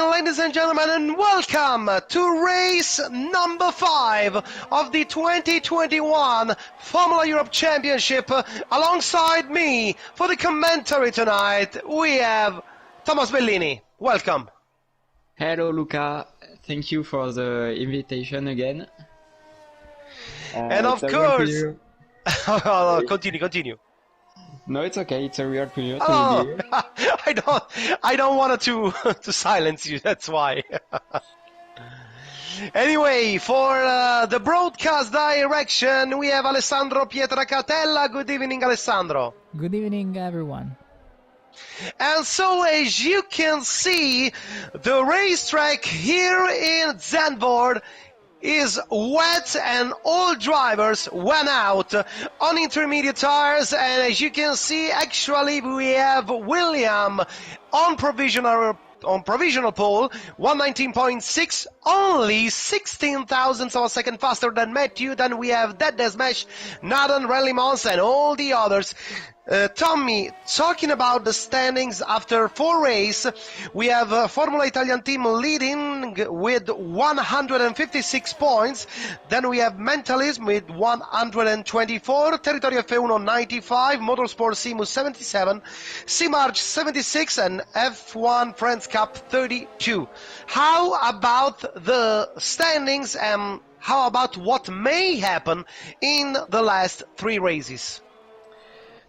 evening, ladies and gentlemen, and welcome to race number 5 of the 2021 Formula Europe Championship. Alongside me for the commentary tonight, we have Thomas Bellini. Welcome. Hello, Luca. Thank you for the invitation again. And of course... Continue. No, it's okay. It's a real pleasure to Oh, be here. I don't want to silence you. That's why. Anyway, for the broadcast direction, we have Alessandro Pietracatella. Good evening, Alessandro. Good evening, everyone. And so, as you can see, the racetrack here in Zandvoort is wet and all drivers went out on intermediate tires, and as you can see, actually we have William on provisional pole, 119.6, only 16 thousandths of a second faster than Matthew. Then we have Dead Smash, Nathan, Rally Mons, and all the others. Tommy, talking about the standings after 4 races, we have Formula Italian team leading with 156 points. Then we have Mentalism with 124, Territorio F1 95, Motorsport Simu 77, C-March 76, and F1 Friends Cup 32. How about the standings and how about what may happen in the last 3 races?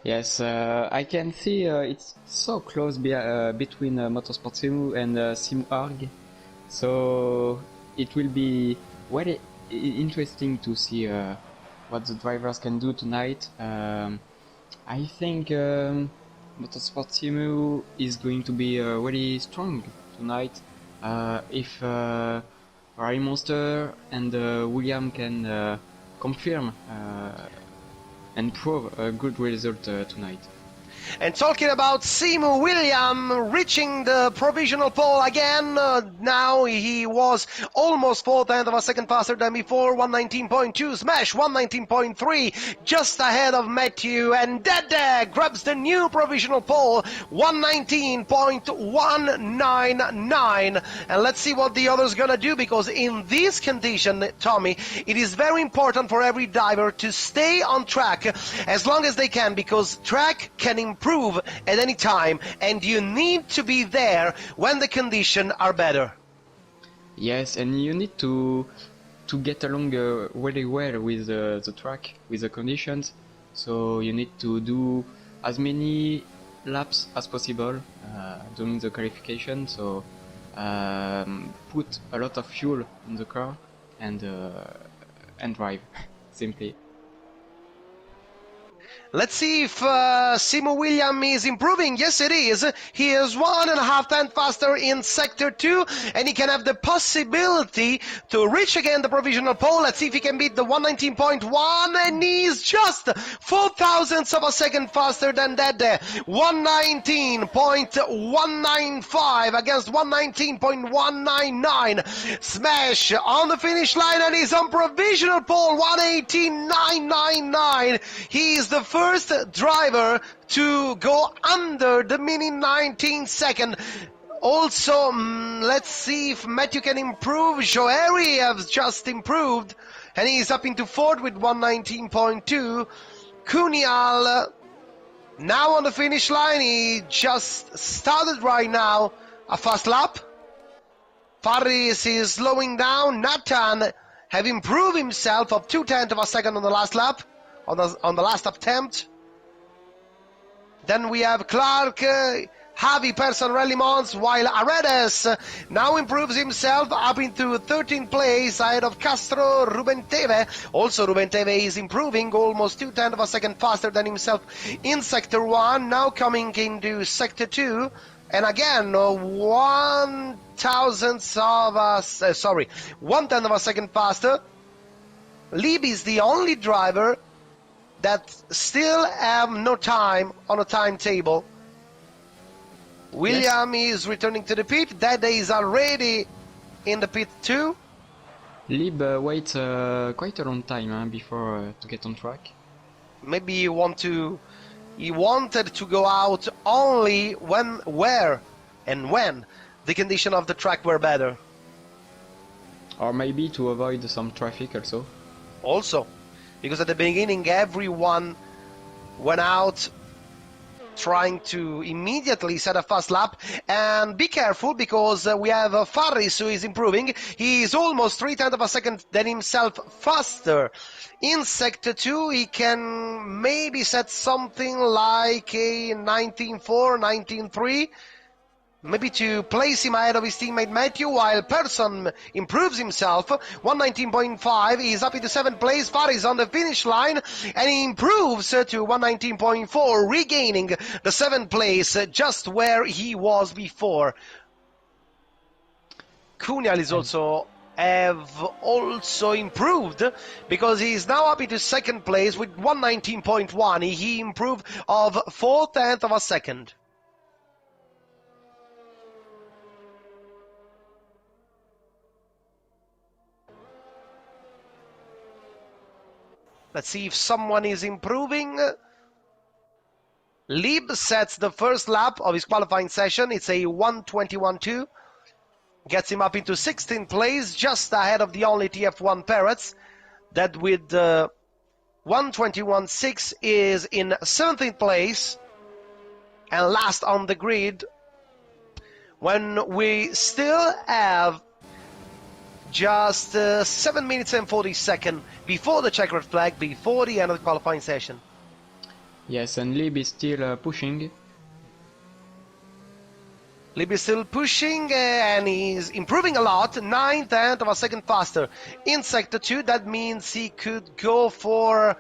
Yes, I can see it's so close between Motorsport Simu and Simu.org. So it will be very interesting to see what the drivers can do tonight. I think Motorsport Simu is going to be very strong tonight. If Rally Monster and William can confirm and prove a good result tonight. And talking about Simu, William reaching the provisional pole again. Now he was almost 4/10 of a second faster than before. 119.2, Smash 119.3, just ahead of Matthew. And Dede grabs the new provisional pole, 119.199. And let's see what the others gonna do, because in this condition, Tommy, it is very important for every diver to stay on track as long as they can, because track can improve at any time, and you need to be there when the conditions are better. Yes, and you need to get along really well with the track, with the conditions. So you need to do as many laps as possible during the qualification. So put a lot of fuel in the car and drive simply. Let's see if Simu William is improving. Yes, it is. He is 1.5 tenths faster in Sector 2, and he can have the possibility to reach again the provisional pole. Let's see if he can beat the 119.1, and he's just 4 thousandths of a second faster than that. 119.195 against 119.199. Smash on the finish line, and he's on provisional pole, 118.999. He's the first driver to go under the mini 19 second. Also, let's see if Matthew can improve. Joeri has just improved, and he's up into 4th with 119.2. Kunial now on the finish line. He just started right now a fast lap. Faris is slowing down. Nathan have improved himself of 0.2 of a second on the last lap. On the last attempt. Then we have Clark, Javi Persson, Rally Mons, while Aredes now improves himself up into 13th place ahead of Castro. Ruben Teve. Also Ruben Teve is improving, almost 0.2 of a second faster than himself in Sector 1. Now coming into Sector 2. And again, 1/1000 of a second faster. Lieb is the only driver that still have no time on a timetable. William is returning to the pit. Dede is already in the pit too. Lieb waits quite a long time before to get on track. Maybe he wanted to go out only when the condition of the track were better. Or maybe to avoid some traffic also. Also, because at the beginning everyone went out trying to immediately set a fast lap. And be careful, because we have Faris who is improving. He is almost 0.3 of a second than himself faster. In Sector 2 he can maybe set something like a 19.4, 19.3, maybe to place him ahead of his teammate Matthew, while Persson improves himself. 119.5, he's up into 7th place. Faris on the finish line, and he improves to 119.4, regaining the 7th place, just where he was before. Kunial is also improved, because he is now up into 2nd place with 119.1. He improved of 0.4 of a second. Let's see if someone is improving. Lieb sets the first lap of his qualifying session. It's a 1:21.2. Gets him up into 16th place, just ahead of the only TF1 Parrots, that with 1:21.6 is in 17th place and last on the grid, when we still have just 7 minutes and 40 seconds before the checkered flag, before the end of the qualifying session. Yes, and Lieb is still pushing. Lieb is still pushing, and he's improving a lot, 0.9 of a second faster. In Sector 2, that means he could go for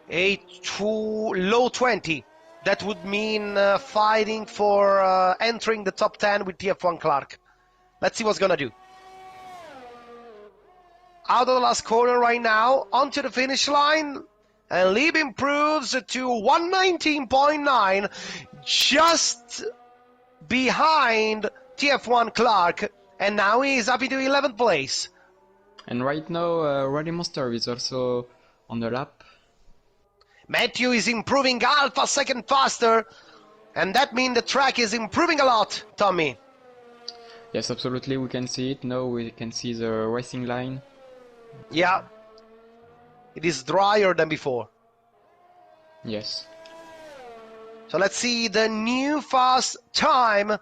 a low 20. That would mean fighting for entering the top 10 with TF1 Clark. Let's see what's gonna do. Out of the last corner right now, onto the finish line, and Lieb improves to 119.9, just behind TF1 Clark, and now he is up into 11th place. And right now, Rally Monster is also on the lap. Matthew is improving half a second faster, and that means the track is improving a lot, Tommy. Yes, absolutely, we can see it. Now we can see the racing line. Yeah, it is drier than before. Yes. So let's see the new fast time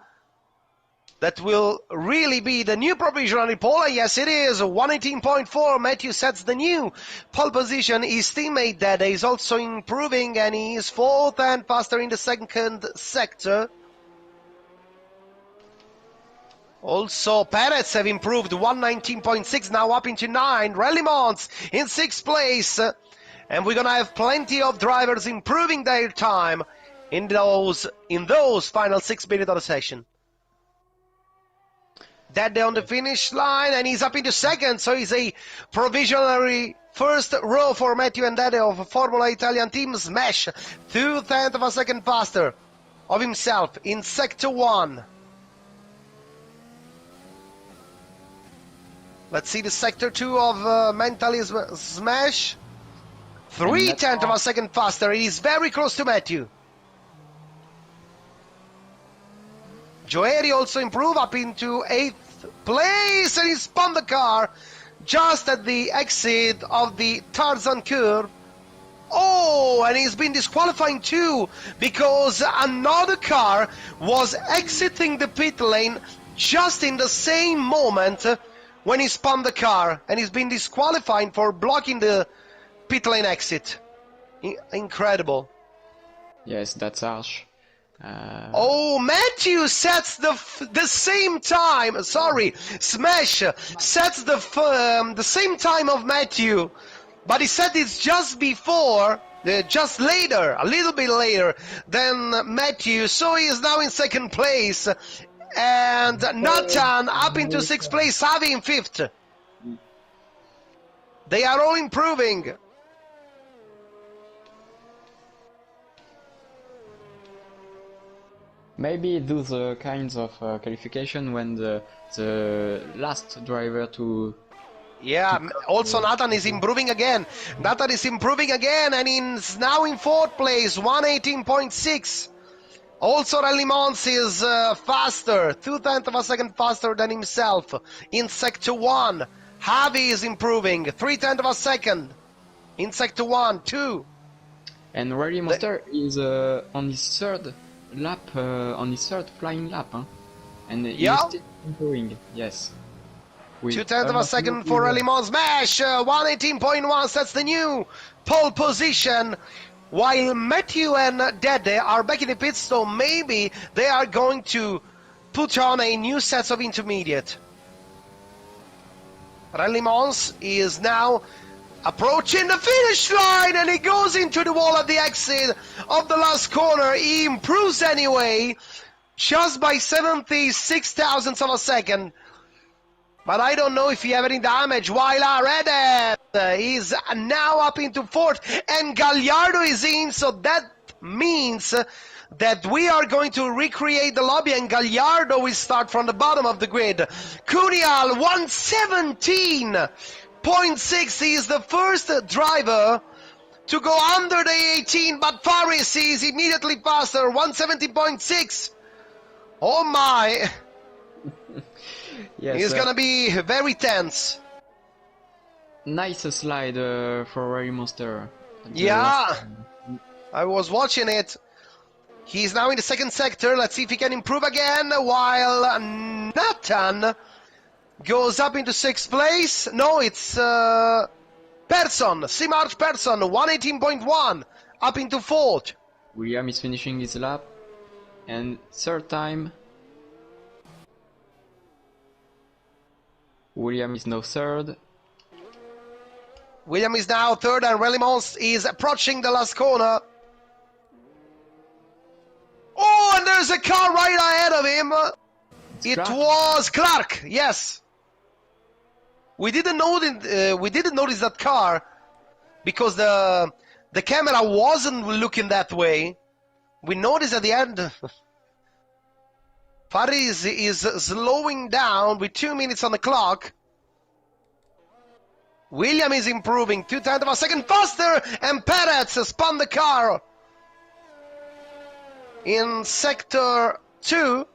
that will really be the new provisional pole. Yes, it is 118.4. Matthew sets the new pole position. His teammate Dede is also improving, and he is 4th and faster in the 2nd sector. Also, Perez have improved 119.6, now up into 9. Rally Mons in 6th place. And we're going to have plenty of drivers improving their time in those final 6 minutes of the session. Dede on the finish line, and he's up into 2nd, so he's a provisionary first row for Matthew and Dede of Formula Italian team. Smash 0.2 of a second faster of himself in Sector 1. Let's see the Sector 2 of Mentalism Smash. 0.3 of a second faster. He's very close to Matthew. Joeri also improved up into 8th place, and he spun the car just at the exit of the Tarzan curve. Oh, and he's been disqualifying too, because another car was exiting the pit lane just in the same moment when he spun the car, and he's been disqualified for blocking the pit lane exit. Incredible. Yes, that's harsh. Oh, Matthew sets the same time. Sorry, Smash sets the same time of Matthew, but he said it's just before, just later, a little bit later than Matthew. So he is now in 2nd place, and Nathan up into 6th place, Savi in 5th. They are all improving. Maybe those kinds of qualification when the last driver to... Yeah, also Nathan is improving again. Nathan is improving again, and he's now in 4th place, 118.6. Also, Rally Mons is faster, 2/10 of a second faster than himself in Sector 1. Javi is improving, 3/10 of a second in Sector 1, 2. And Rally Monster is on his third lap, on his third flying lap, huh? And Yeah. he's still improving, yes. 2/10 of a second for Rally Mons. Smash! 118.1 sets the new pole position. While Matthew and Dede are back in the pits, so maybe they are going to put on a new set of intermediate. Rally Mons is now approaching the finish line, and he goes into the wall at the exit of the last corner. He improves anyway, just by 76 thousandths of a second. But I don't know if he have any damage. While Aredet is now up into fourth, and Gallardo is in, so that means that we are going to recreate the lobby, and Gallardo will start from the bottom of the grid. Cunial, 117.6. He is the first driver to go under the 18, but Faris is immediately faster, 117.6. Oh my! Yes, It's gonna be very tense. Nice slide for Rally Monster. Yeah, I was watching it. He's now in the second sector. Let's see if he can improve again. While Nathan goes up into sixth place. No, it's Persson, Simarch Persson, 118.1, up into fourth. William is finishing his lap, and third time. William is now third. William is now third, and Rally Mons is approaching the last corner. Oh, and there's a car right ahead of him. It was Clark. Yes. We didn't notice that car because the camera wasn't looking that way. We noticed at the end. Faris is slowing down with 2 minutes on the clock. William is improving, 2/10 of a second faster, and Perez spun the car in sector 2.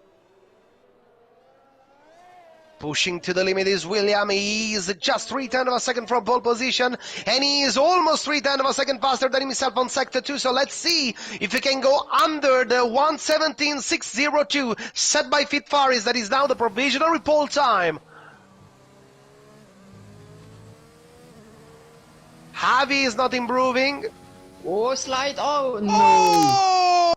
Pushing to the limit is William. He is just 3/10 of a second from pole position, and he is almost 3/10 of a second faster than himself on sector 2. So let's see if he can go under the 1:17.602 set by Fit Faris. That is now the provisional pole time. Javi is not improving. Oh, slide! Oh no! Oh!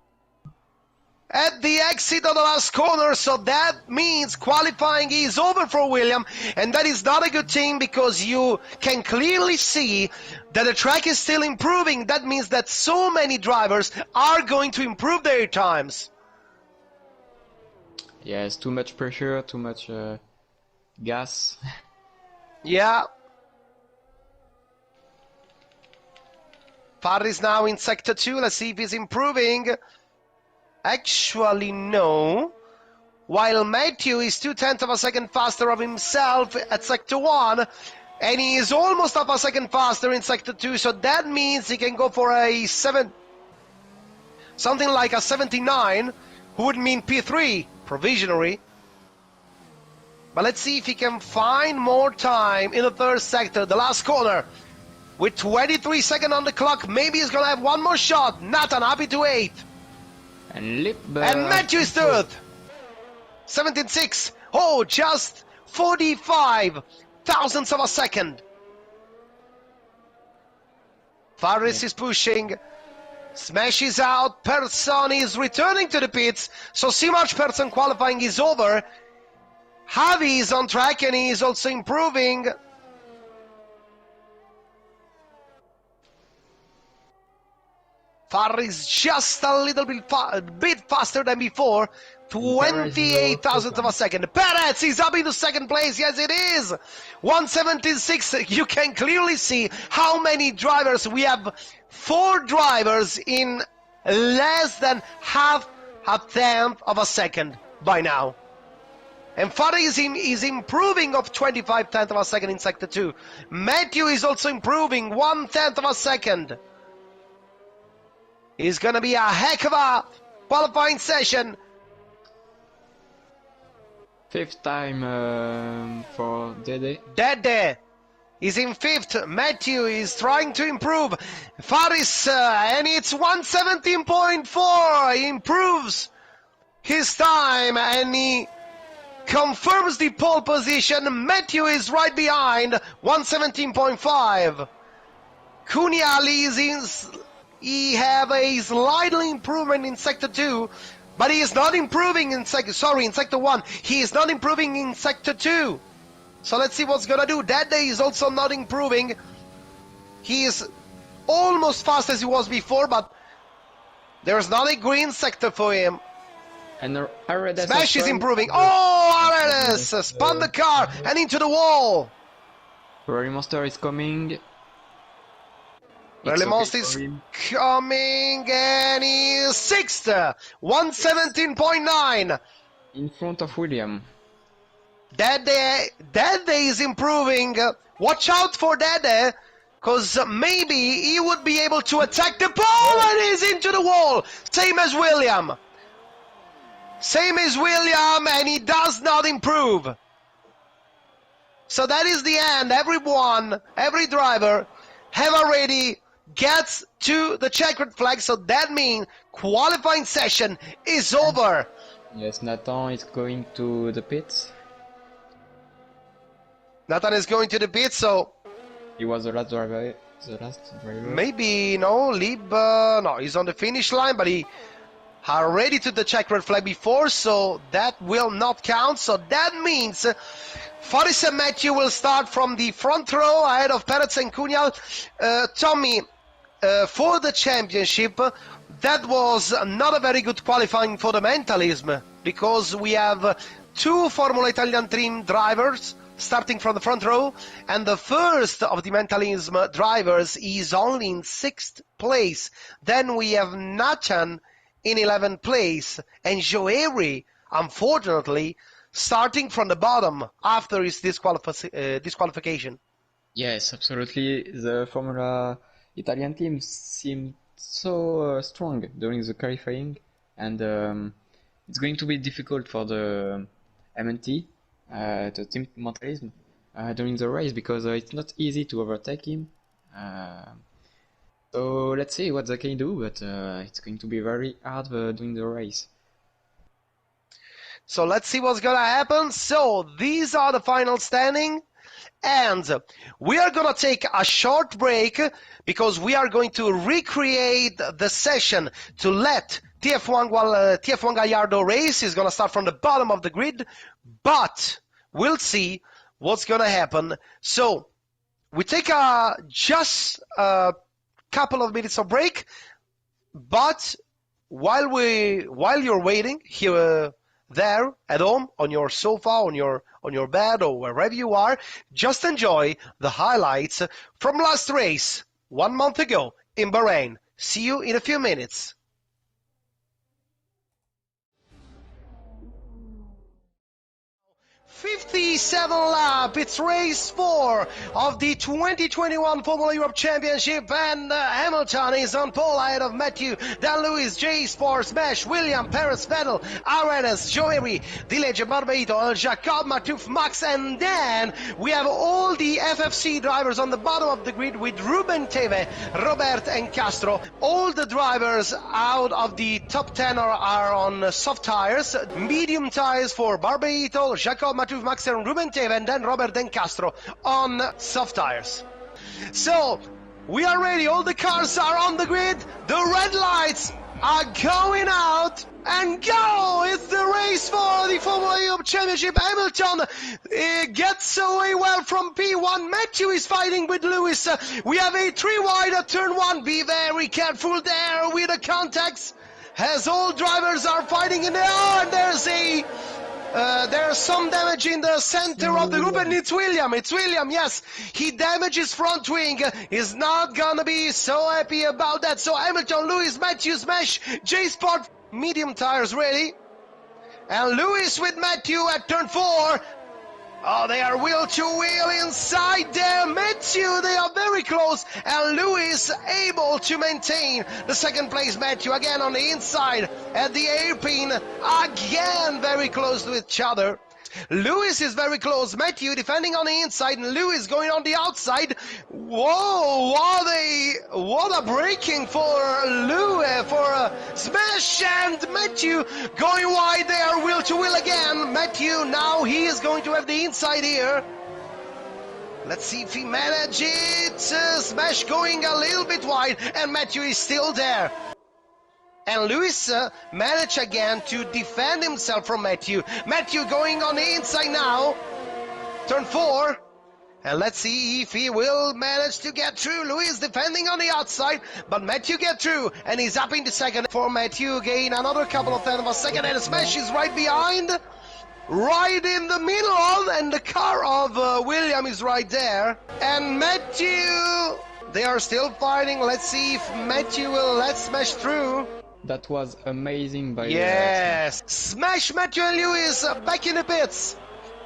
At the exit of the last corner, so that means qualifying is over for William, and that is not a good thing because you can clearly see that the track is still improving. That means that so many drivers are going to improve their times. Yes, too much pressure, too much gas. Yeah. Faris now in sector 2. Let's see if he's improving. Actually, no. While Matthew is 2/10 of a second faster of himself at sector 1, and he is almost up a second faster in sector 2, so that means he can go for a something like a 79, who would mean P3, provisionally. But let's see if he can find more time in the third sector, the last corner. With 23 seconds on the clock, maybe he's going to have one more shot. Nathan, happy to 8th. And And Matthew is third. 17.6. Oh, just 45 thousandths of a second. Faris is pushing. Smashes out. Persson is returning to the pits. So Simarch Persson qualifying is over. Javi is on track and he is also improving. Faris just a little bit faster than before. 28 thousandths of a second. Perez is up into second place. Yes, it is. 176. You can clearly see how many drivers. We have 4 drivers in less than half a tenth of a second by now. And Faris is improving of 25 tenths of a second in sector 2. Matthew is also improving 1/10 of a second. It's going to be a heck of a qualifying session. Fifth time for Dede. Dede is in fifth. Matthew is trying to improve. Faris, and it's 117.4. He improves his time and he confirms the pole position. Matthew is right behind, 117.5. Cunha he have a slight improvement in sector 2, but he is not improving in sector 1. He is not improving in sector 2. So let's see what's gonna do. That day is also not improving. He is almost fast as he was before, but there's not a green sector for him. And Aredes Smash is improving. Oh, Aredes spun the car and into the wall. Rally Monster is coming. Rally Monster is coming and he is sixth. 117.9. In front of William. Dede is improving. Watch out for Dede, because maybe he would be able to attack the pole and he's into the wall. Same as William. And he does not improve. So that is the end. Every driver have already gets to the checkered flag, so that means qualifying session is over. Yes, Nathan is going to the pits. Nathan is going to the pit, so He was the last driver. maybe no, he's on the finish line, but he already took the checkered flag before, so that will not count. So that means Faris and Matthew will start from the front row ahead of Perez and Cunha. Tommy, for the championship, that was not a very good qualifying for the Mentalism, because we have two Formula Italian team drivers starting from the front row, and the first of the Mentalism drivers is only in 6th place. Then we have Nathan in 11th place, and Joeri, unfortunately, starting from the bottom after his disqualification. Yes, absolutely. The Formula Italian team seemed so strong during the qualifying, and it's going to be difficult for the MNT, the team Mentalism, during the race, because it's not easy to overtake him. So let's see what they can do, but it's going to be very hard during the race. So let's see what's gonna happen. So these are the final standing, and we are gonna take a short break because we are going to recreate the session to let TF1 Gallardo race. Is gonna start from the bottom of the grid, but we'll see what's gonna happen. So we take just a couple of minutes of break, but while you're waiting here, there at home, on your sofa, on your bed, or wherever you are, just enjoy the highlights from last race 1 month ago in Bahrain. See you in a few minutes. 57 lap, it's race 4 of the 2021 Formula Europe Championship, and Hamilton is on pole ahead of Matthew, Dan Lewis, J Sports, Mesh, William, Perez, Vettel, Arenas, Joeri, Dileggio, Barbeito, Jacob, Matuf, Max, and then we have all the FFC drivers on the bottom of the grid with Ruben Teve, Robert, and Castro. All the drivers out of the top 10 are on soft tires, medium tires for Barbeito, Jacob, Matuf, Max, and Ruben Teve, and then Robert and Castro on soft tires. So we are ready, all the cars are on the grid, the red lights are going out, and go! It's the race for the Formula Europe Championship. Hamilton gets away well from P1. Matthew is fighting with Lewis. We have a 3 wide at turn 1. Be very careful there with the contacts, as all drivers are fighting in there. Oh, and there's some damage in the center of the group, and it's William, yes. He damages front wing. He's not gonna be so happy about that. So Hamilton, Lewis, Matthews, Mesh, J-Sport, medium tires ready. And Lewis with Matthew at turn 4. Oh, they are wheel to wheel inside there. Matthew, they are very close. And Lewis able to maintain the second place. Matthew again on the inside at the hairpin. Again very close to each other. Lewis is very close. Matthew defending on the inside and Lewis going on the outside. Whoa, what a braking for Lewis, for Smash, and Matthew going wide there, wheel to wheel again. Matthew, now he is going to have the inside here. Let's see if he manages it. Smash going a little bit wide and Matthew is still there. And Lewis managed again to defend himself from Matthew. Matthew going on the inside now. Turn 4. And let's see if he will manage to get through. Lewis defending on the outside, but Matthew get through. And he's up in the second for Matthew. Gain another couple of tenths of a second. And Smash is right behind. Right in the middle. And the car of William is right there. And Matthew, they are still fighting. Let's see if Matthew will let Smash through. That was amazing by yes. Smash, Matthew and Lewis back in the pits.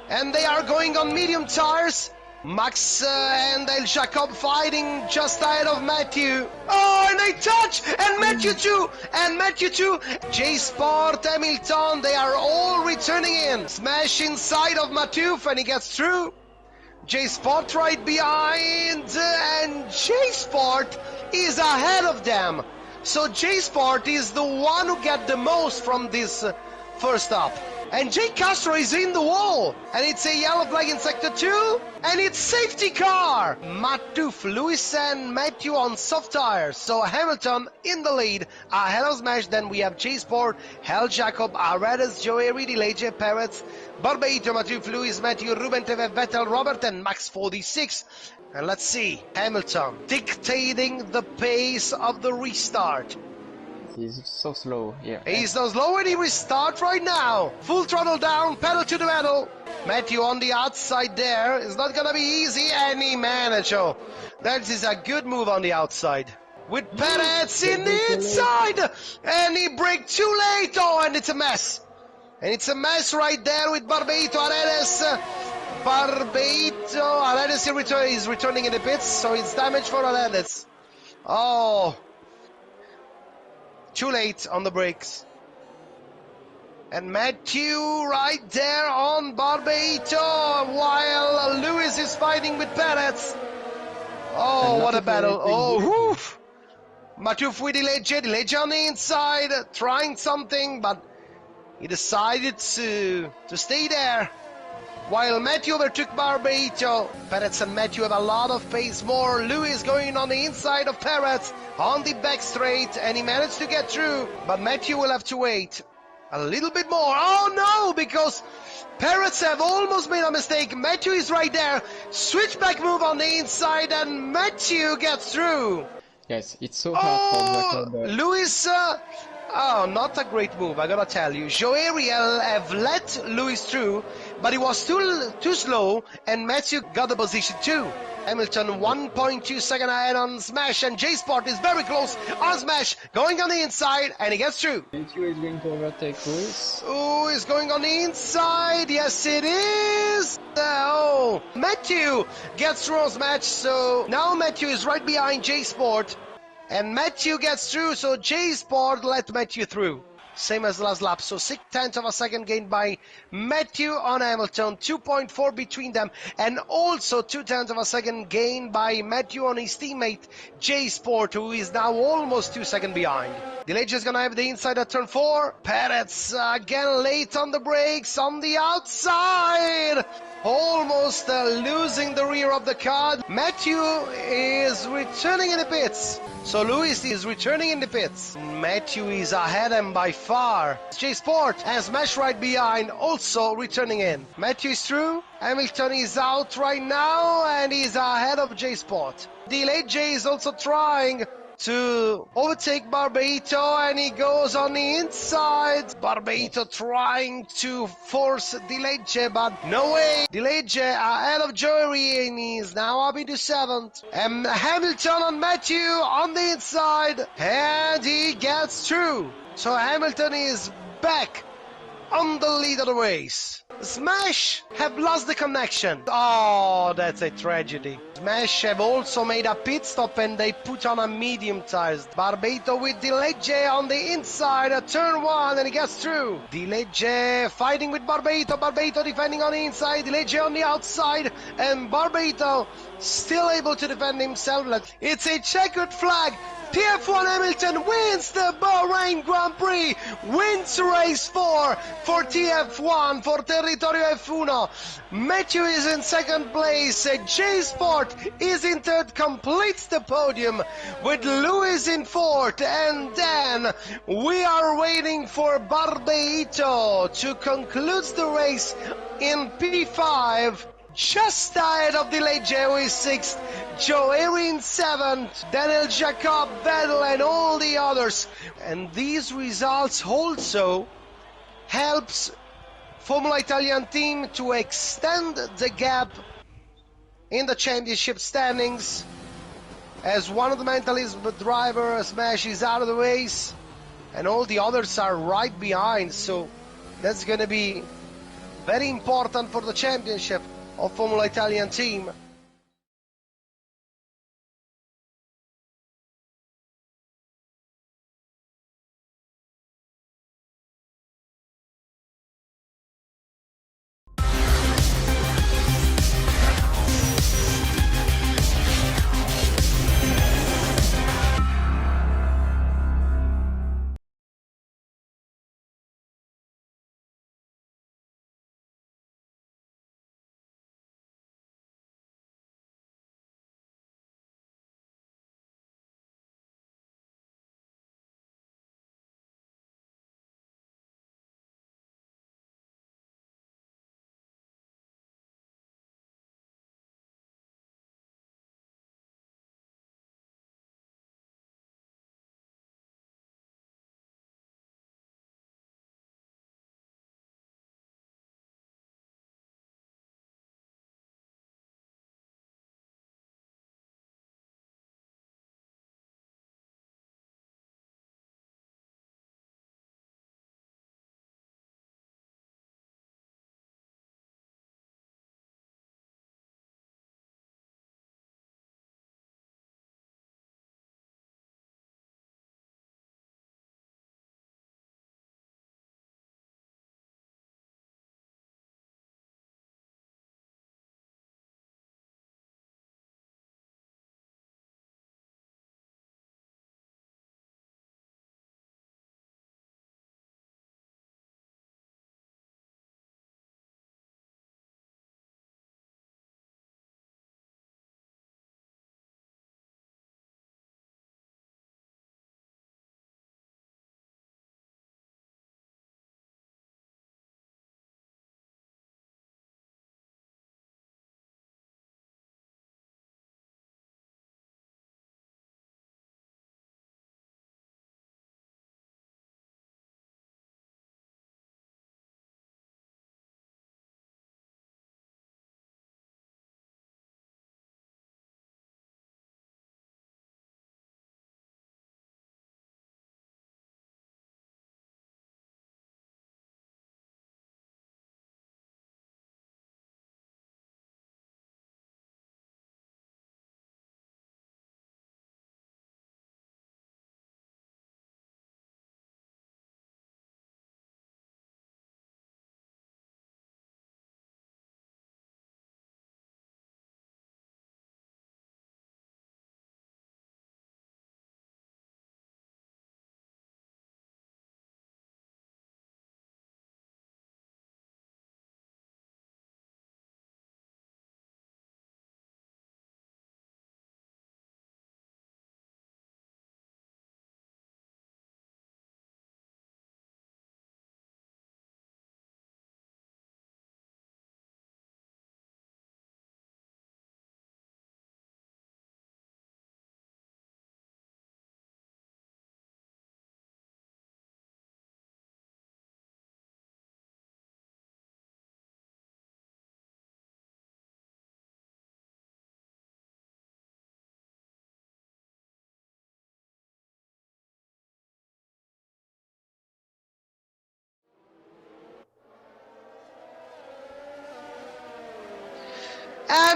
And they are going on medium tires. Max and El Jacob fighting just ahead of Matthew. Oh, and they touch! And Matthew too! And Matthew too! J-Sport, Hamilton, they are all returning in. Smash inside of Matthew and he gets through. J-Sport right behind. And J-Sport is ahead of them. So J-Sport is the one who got the most from this first up. And J Castro is in the wall. And it's a yellow flag in sector 2. And it's safety car. Matuf, Lewis and Matthew on soft tires. So Hamilton in the lead. Ahead of Smash. Then we have J-Sport, Hel Jacob, Aredes, Joey Reedy, Leje, Perez, Barbeito, Matuf, Lewis, Matthew, Ruben Teve, Vettel, Robert and Max 46. And let's see, Hamilton dictating the pace of the restart. He's so slow here. He's so slow and he restarts right now. Full throttle down, pedal to the metal. Matthew on the outside there. It's not gonna be easy, and he managed. Oh, that is a good move on the outside. With Perez in the inside. And he braked too late. Oh, and it's a mess. And it's a mess right there with Barbeito, Aredes. Barbeito, Aredes is returning in the pits, so it's damage for Aredes. Oh, too late on the brakes. And Matthew right there on Barbeito, while Lewis is fighting with Perez. Oh, what a battle. Oh, woof. Matthew with Leje on the inside, trying something, but he decided to stay there. While Matthew overtook Barbeito, Perez and Matthew have a lot of pace more. Lewis going on the inside of Perez on the back straight, and he managed to get through. But Matthew will have to wait a little bit more. Oh no, because Perez have almost made a mistake. Matthew is right there. Switchback move on the inside, and Matthew gets through. Yes, it's so hard for Lewis. Oh, not a great move, I gotta tell you. Joeriel have let Lewis through, but he was too slow, and Matthew got the position too. Hamilton 1.2 seconds ahead on Smash, and J-Sport is very close on Smash, going on the inside, and he gets through. Matthew is going to overtake Lewis. Oh, he's going on the inside. Yes, it is. Oh, Matthew gets through on Smash, so now Matthew is right behind J-Sport. And Matthew gets through, so J-Sport let Matthew through. Same as last lap, so 6/10 of a second gained by Matthew on Hamilton, 2.4 between them, and also 2/10 of a second gained by Matthew on his teammate J-Sport, who is now almost 2 seconds behind. Leje is gonna have the inside at turn 4. Perez again late on the brakes on the outside. Almost losing the rear of the car. Matthew is returning in the pits. So Lewis is returning in the pits. Matthew is ahead and by far. J-Sport and Smash right behind, also returning in. Matthew is through. Hamilton is out right now and he's ahead of J-Sport. Leje is also trying to overtake Barbeito, and he goes on the inside. Barbeito trying to force Leje, but no way. Leje ahead of Joey, and he's now up into 7th. And Hamilton on Matthew on the inside, and he gets through. So Hamilton is back on the lead of the race. Smash have lost the connection. Oh, that's a tragedy. Smash have also made a pit stop and they put on a medium tires. Barbato with Dilegge on the inside, turn one, and he gets through. Dilegge fighting with Barbato. Barbato defending on the inside, Dilegge on the outside, and Barbato still able to defend himself. It's a checkered flag. TF1 Hamilton wins the Bahrain Grand Prix, wins race 4 for TF1, for Territorio F1. Matthew is in second place, J Sport is in third, completes the podium with Lewis in fourth, and then we are waiting for Barbeito to conclude the race in P5. Just ahead of Dilegge, who is sixth, Joe Erin seventh, Daniel Jacob, Vettel, and all the others. And these results also helps Formula Italian team to extend the gap in the championship standings, as one of the Mentalism driver, Smash, is out of the race, and all the others are right behind. So that's going to be very important for the championship of Formula Italian team.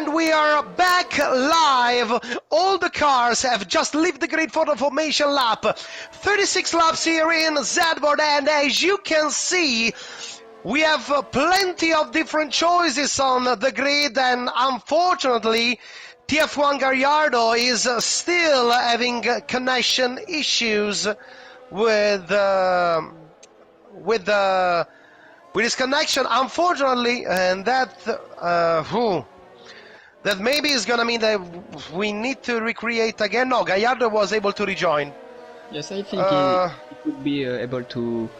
And we are back live. All the cars have just left the grid for the formation lap. 36 laps here in Zandvoort, and as you can see, we have plenty of different choices on the grid, and unfortunately, TF1 Gallardo is still having connection issues with his connection, unfortunately, and that maybe is gonna mean that we need to recreate again. No, Gallardo was able to rejoin. Yes, I think he could be able to.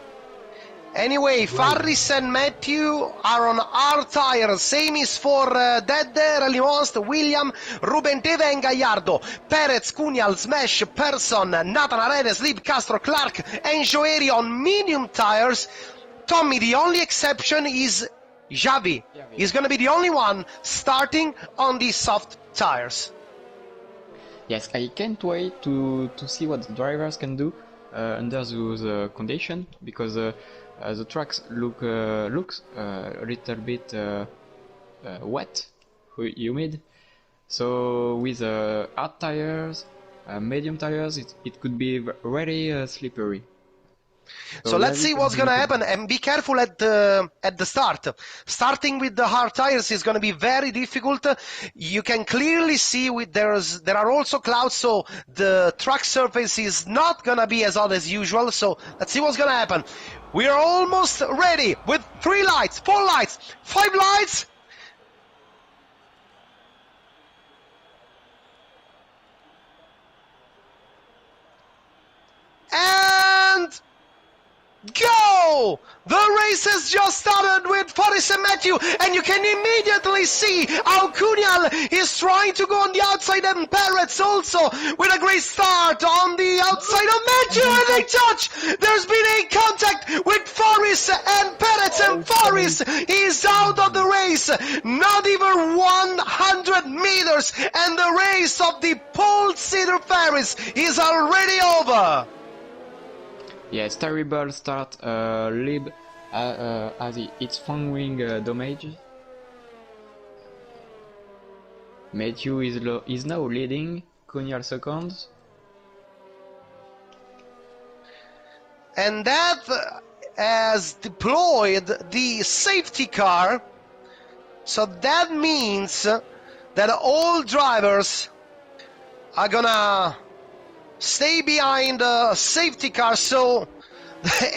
Anyway, Farris and Matthew are on our tires. Same is for Dedde, Rally Monster, William, Ruben Teve and Gallardo. Perez, Cunhal, Smash, Persson, Nathan Aredes, Lib, Castro, Clark and Joeri on medium tires. Tommy, the only exception is Xavi. He's going to be the only one starting on these soft tires. Yes, I can't wait to see what the drivers can do under those conditions, because the tracks looks a little bit wet, humid. So with hard tires, medium tires, it could be very slippery. So let's see what's going to happen, and be careful at the start. Starting with the hard tires is going to be very difficult. You can clearly see there are also clouds, so the track surface is not going to be as hot as usual. So let's see what's going to happen. We are almost ready with 3 lights, 4 lights, 5 lights. And go! The race has just started with Forrest and Matthew, and you can immediately see how Cunhal is trying to go on the outside, and Perez also with a great start on the outside of Matthew, and they touch! There's been a contact with Forrest and Perez, and Forrest is out of the race. Not even 100 meters, and the race of the Paul Cedar Ferris is already over. Yes, terrible start. Lib as its front wing damage. Matthew is now leading. Cunhal second. And that has deployed the safety car. So that means that all drivers are gonna stay behind a safety car, so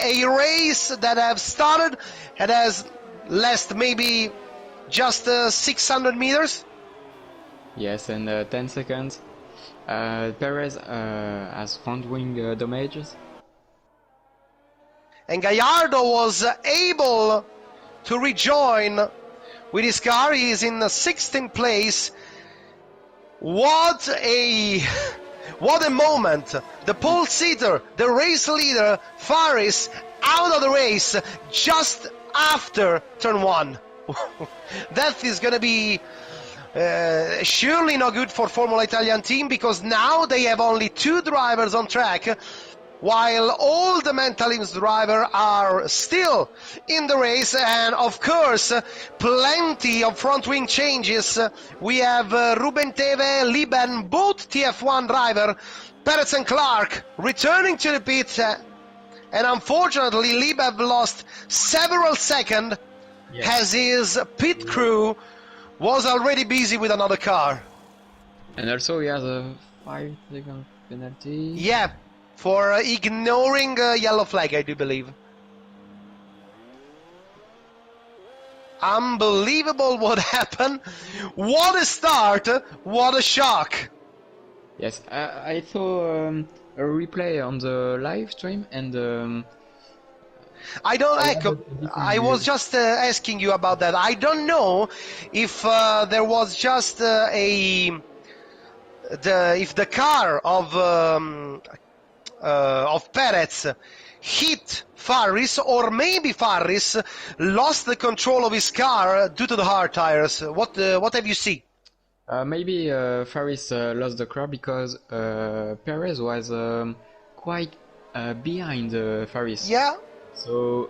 a race that have started and has lasted maybe just 600 meters. Yes, and 10 seconds. Perez has front wing damages. And Gallardo was able to rejoin with his car. He is in the 16th place. What a moment! The pole sitter, the race leader, Faris, out of the race just after turn 1. That is going to be surely not good for Formula Italian team, because now they have only 2 drivers on track, while all the Mentalims drivers are still in the race. And of course, plenty of front wing changes. We have Ruben Teve, Liban, both TF1 driver, Perez and Clark returning to the pit, and unfortunately Lib have lost several seconds. Yes, as his pit crew was already busy with another car. And also he has a 5-second penalty. Yeah, for ignoring a yellow flag, I do believe. Unbelievable what happened. What a start, what a shock. Yes, I saw a replay on the live stream, and I was just asking you about that. I don't know if there was just if the car of Perez hit Faris, or maybe Faris lost the control of his car due to the hard tires. What have you seen? Maybe Faris lost the car because Perez was quite behind Faris. Yeah. So,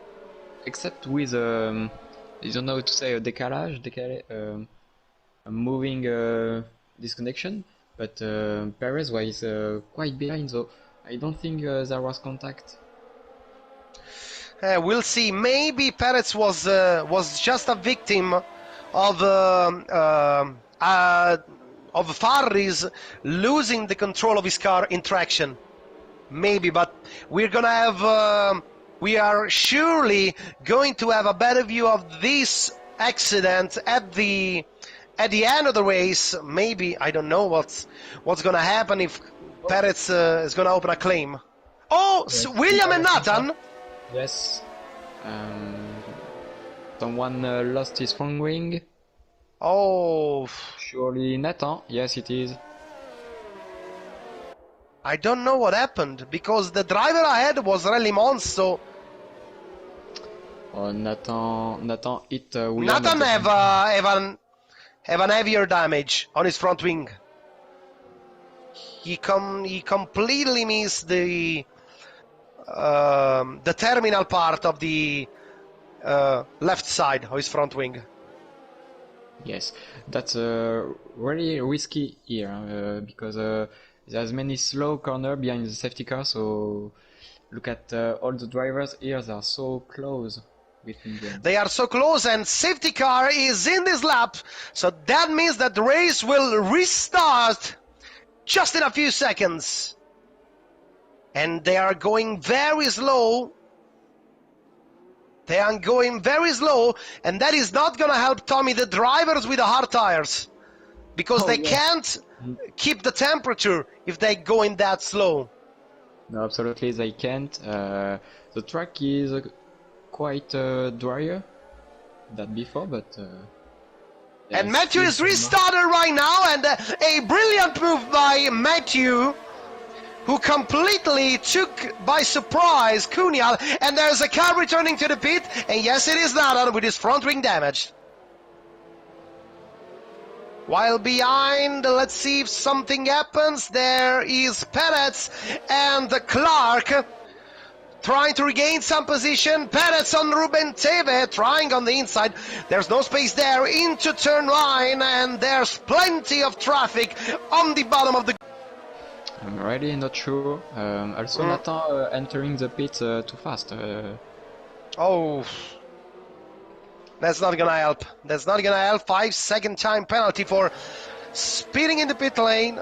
except with I don't know how to say, a décalage. moving this connection, but Perez was quite behind, so I don't think there was contact. We'll see. Maybe Perez was just a victim of Farris losing the control of his car in traction. Maybe, but we're gonna have. We are surely going to have a better view of this accident at the end of the race. Maybe, I don't know what's gonna happen if Perez is gonna open a claim. Oh, Yes. William and Nathan. Yes. Someone lost his front wing. Oh, Surely Nathan. Yes, it is. I don't know what happened because the driver ahead was Rally Mons, so Oh, Nathan hit William. Nathan have an heavier damage on his front wing. He completely missed the terminal part of the left side of his front wing. Yes, that's really risky here because there's many slow corner behind the safety car. So look at all the drivers here; they are so close between them. They are so close, and safety car is in this lap, so that means that the race will restart just in a few seconds. And they are going very slow. They are going very slow, and that is not going to help Tommy, the drivers with the hard tires, because they can't keep the temperature if they go in that slow. No, absolutely they can't. The track is quite drier than before, but and Matthew is restarted right now, and a brilliant move by Matthew, who completely took by surprise Cunial, and there's a car returning to the pit, and yes, it is Nathan with his front wing damaged. While behind, let's see if something happens. There is Perez and Clark trying to regain some position. Perez on Ruben Teve, trying on the inside. There's no space there into turn 9, and there's plenty of traffic on the bottom of the... I'm really not sure. Also, Nathan entering the pit too fast. Oh, that's not gonna help. That's not gonna help. 5-second time penalty for speeding in the pit lane.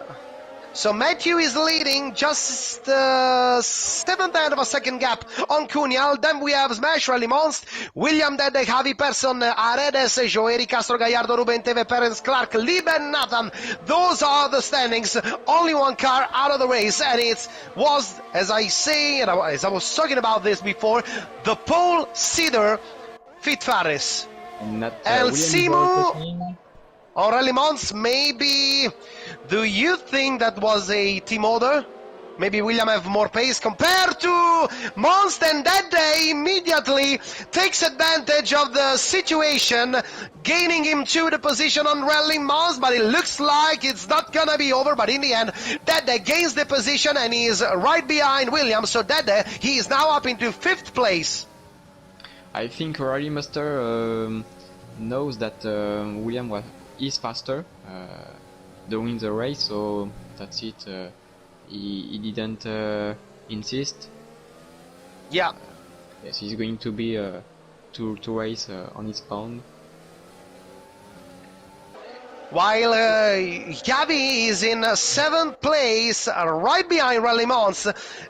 So Matthew is leading just 7/10 of a second gap on Cunial. Then we have Smash Rally Monst, William Dede, Javi Persson, Aredes, Joeri, Castro Gallardo, Ruben Teve, Perez, Clark, Lieben, Nathan. Those are the standings. Only one car out of the race, and it was, as I say, and as I was talking about this before, the pole sitter, Fit Faris. El Simu on Rally Mons, maybe. Do you think that was a team order? Maybe William have more pace compared to Mons, and that day immediately takes advantage of the situation, gaining him to the position on Rally Mons, but it looks like it's not gonna be over, but in the end, Dede gains the position and he is right behind William, so Dede, he is now up into 5th place. I think Rally Master knows that William is faster during the race, so that's it. He didn't insist. Yeah. Yes, he's going to be to race on his own. While Javi is in 7th place, right behind Rally Mons,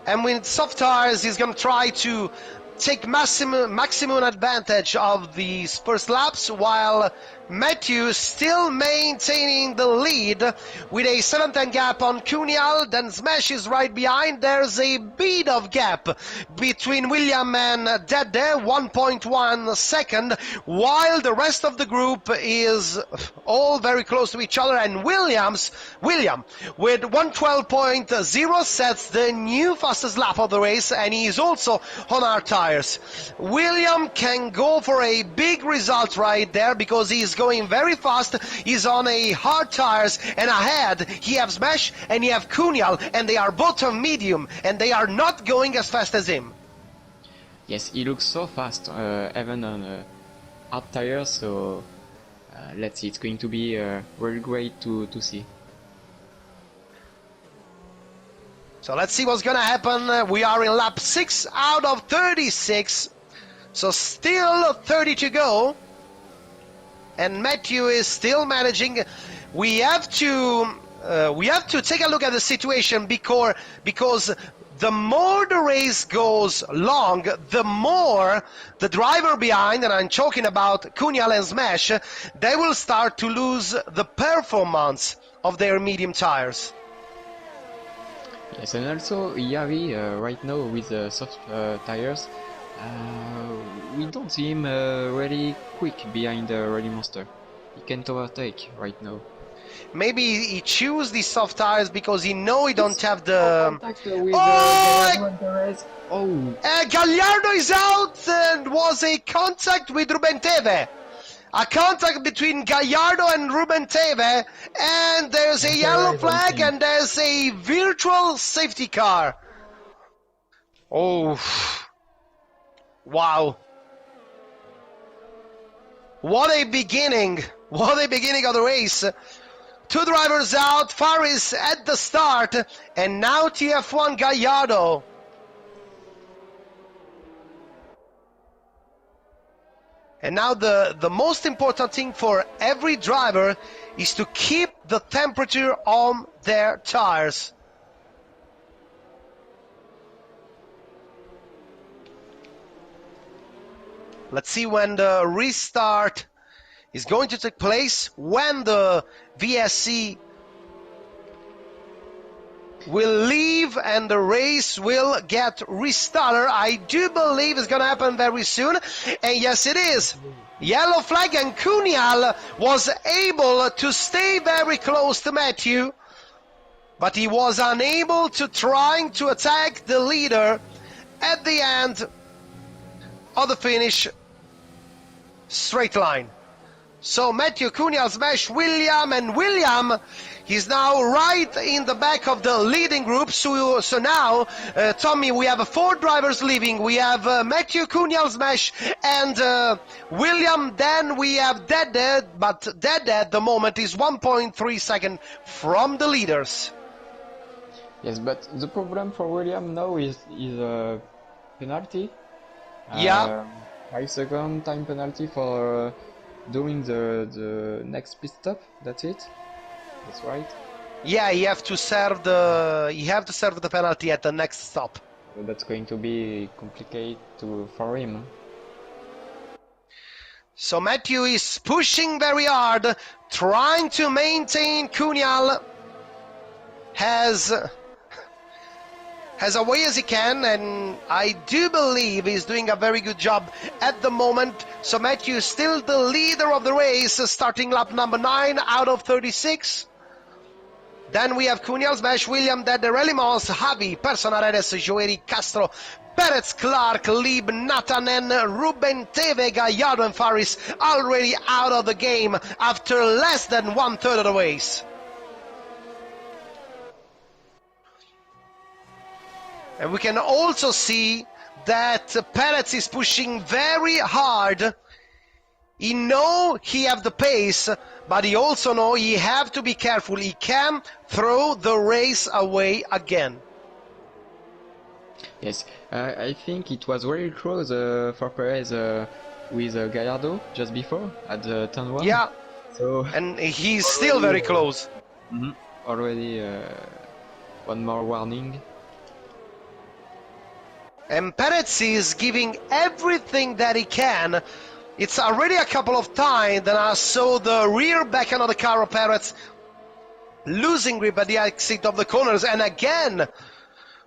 and with soft tires, he's going to try to take maximum advantage of these first laps, while Matthew still maintaining the lead with a 7-10 gap on Cunial. Then Smash is right behind. There's a bit of gap between William and Dede, 1.1 second, while the rest of the group is all very close to each other, and William with 112.0 sets the new fastest lap of the race, and he is also on our tires. William can go for a big result right there because he's going very fast. He's on a hard tires, and ahead he have Smash and he have Cunial, and they are both on medium, and they are not going as fast as him. Yes, he looks so fast, even on hard tires, so let's see, it's going to be really great to see. So let's see what's gonna happen. We are in lap 6 out of 36, so still 30 to go, and Matthew is still managing. We have to take a look at the situation because the more the race goes long, the more the driver behind, and I'm talking about Cunial and Smash, they will start to lose the performance of their medium tires. Yes, and also Yavi right now with soft tires, we don't see him really quick behind Rally Monster. He can't overtake right now. Maybe he choose these soft tires because he know he don't have the... Contact with Oh! and Perez. Oh! Gallardo is out and was a contact with Ruben Teve. A contact between Gallardo and Ruben Teve, and there's a yellow flag and there's a virtual safety car. Oh, wow. What a beginning. What a beginning of the race. Two drivers out, Faris at the start, and now TF1 Gallardo. And now the most important thing for every driver is to keep the temperature on their tires. Let's see when the restart is going to take place, when the VSC will leave and the race will get restarted. I do believe it's going to happen very soon. And yes, it is. Yellow flag, and Cunial was able to stay very close to Matthew, but he was unable to trying to attack the leader at the end of the finish straight line. So Matthew, Cunial, Smash, William, and William, he's now right in the back of the leading group. So now, Tommy, we have 4 drivers leaving. We have Matthew, Cunial, Smash, and William. Then we have Dead, but Dead at the moment is 1.3 seconds from the leaders. Yes, but the problem for William now is a penalty. Yeah. 5-second time penalty for doing the next pit stop. That's it. That's right. Yeah, you have to serve the penalty at the next stop. So that's going to be complicated for him. So Matthew is pushing very hard, trying to maintain. Cunial has a way as he can, and I do believe he's doing a very good job at the moment. So Matthew is still the leader of the race, starting lap number 9 out of 36. Then we have Cunial, Smash, William, Dead, Relimons, Javi, Personaredes, Joeri, Castro, Perez, Clark, Lieb, Nathan, and Ruben Teve, Gallardo, and Faris already out of the game after less than 1/3 of the race. And we can also see that Perez is pushing very hard. He know he have the pace, but he also know he have to be careful. He can throw the race away again. Yes, I think it was very close for Perez with Gallardo just before at turn 1. Yeah, so and he's still very close. Already one more warning. And Perez is giving everything that he can. It's already a couple of times that I saw the rear back end of the car of Perez losing grip at the exit of the corners. And again,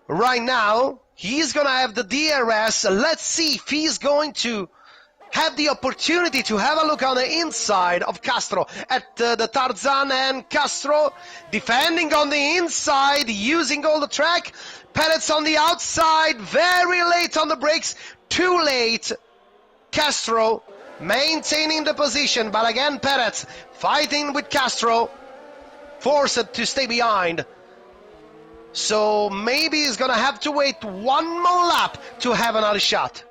right now, he's going to have the DRS. Let's see if he's going to have the opportunity to have a look on the inside of Castro at the Tarzan, and Castro defending on the inside, using all the track. Perez on the outside, very late on the brakes, too late. Castro maintaining the position, but again Perez fighting with Castro, forced to stay behind. So maybe he's gonna have to wait one more lap to have another shot.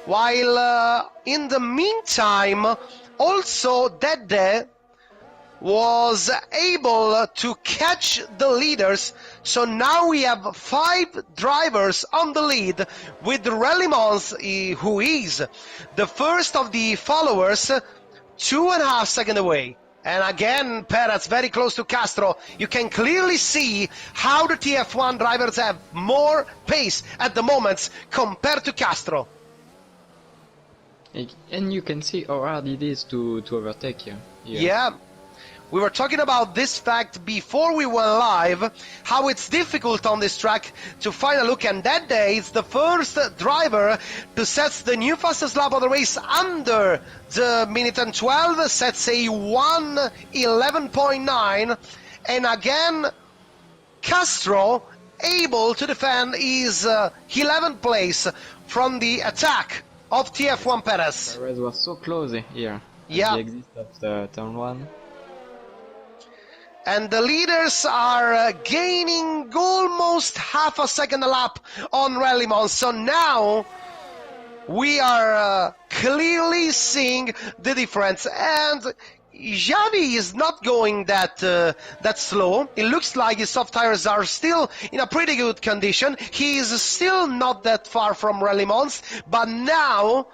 while in the meantime, also Dede was able to catch the leaders. So now we have 5 drivers on the lead, with Rally Mons, who is the first of the followers, 2.5 seconds away. And again, Perez very close to Castro. You can clearly see how the TF1 drivers have more pace at the moment compared to Castro. And you can see how hard it is to overtake here. Yeah. We were talking about this fact before we went live, how it's difficult on this track to find a look, and that day it's the first driver to set the new fastest lap of the race under the minute and 12, sets a 1:11.9, and again Castro able to defend his 11th place from the attack of TF1 Perez. Perez was so close here. Yeah. At the exit of the turn 1. And the leaders are gaining almost half a second a lap on Rally Mons. So now we are clearly seeing the difference. And Xavi is not going that slow. It looks like his soft tires are still in a pretty good condition. He is still not that far from Rally Mons, but now,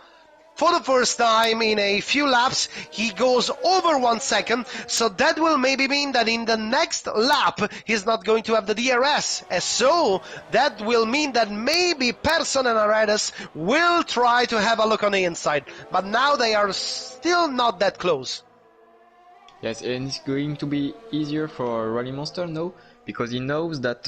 for the first time in a few laps, he goes over 1 second, so that will maybe mean that in the next lap he's not going to have the DRS. And so that will mean that maybe Persson and Aredes will try to have a look on the inside, but now they are still not that close. Yes, and it's going to be easier for Rally Monster now, because he knows that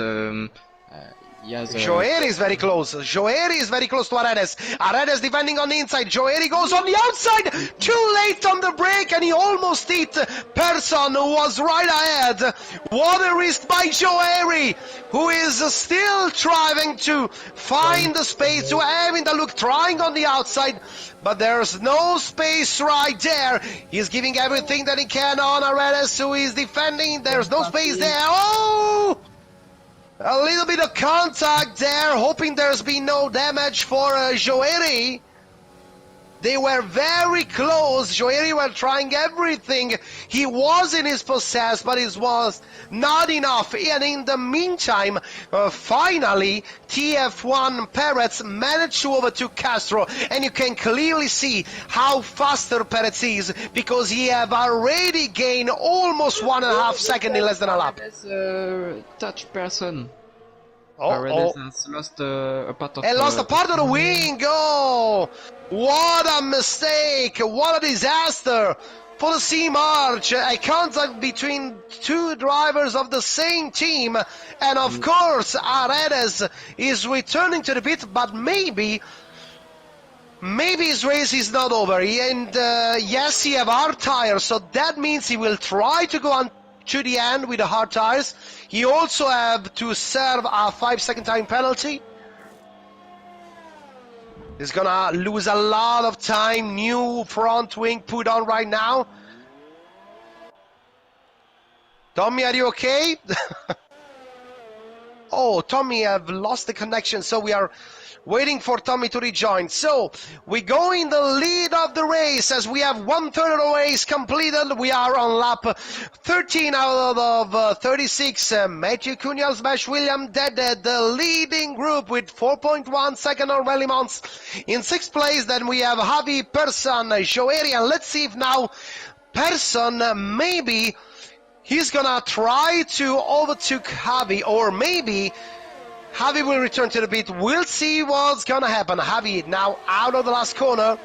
he has Joeri is very close. Joeri is very close to Aredes. Aredes defending on the inside. Joeri goes on the outside. Too late on the brake, and he almost hit Persson, who was right ahead. What a risk by Joeri, who is still trying to find the space, to having the look, trying on the outside. But there's no space right there. He's giving everything that he can on Aredes, who is defending. There's no space there. Oh! A little bit of contact there, hoping there's been no damage for Joeri. They were very close. Joeri were trying everything. He was in his possess, but it was not enough. And in the meantime, finally, TF1 Perez managed to overtake Castro. And you can clearly see how faster Perez is, because he have already gained almost 1.5 seconds in less than a lap. Touch person. Oh. Has lost a part of. And lost a part of the wing. Oh, what a mistake! What a disaster for the C March. A contact between 2 drivers of the same team, and of course, Aredes is returning to the pit. But maybe his race is not over. And yes, he have hard tires, so that means he will try to go on to the end with the hard tires. He also have to serve a 5-second time penalty. He's gonna lose a lot of time. New front wing put on right now. Tommy, are you okay? Oh, Tommy have lost the connection, so we are waiting for Tommy to rejoin. So we go in the lead of the race as we have 1/3 of the race completed. We are on lap 13 out of 36. Matthew Cunha smash William Dede, the leading group with 4.1 seconds on Rally Mons. In 6th place, then we have Javi, Persson, Joeri, and let's see if now Persson maybe he's gonna try to overtake Javi, or maybe Javi will return to the pit. We'll see what's gonna happen. Javi now out of the last corner.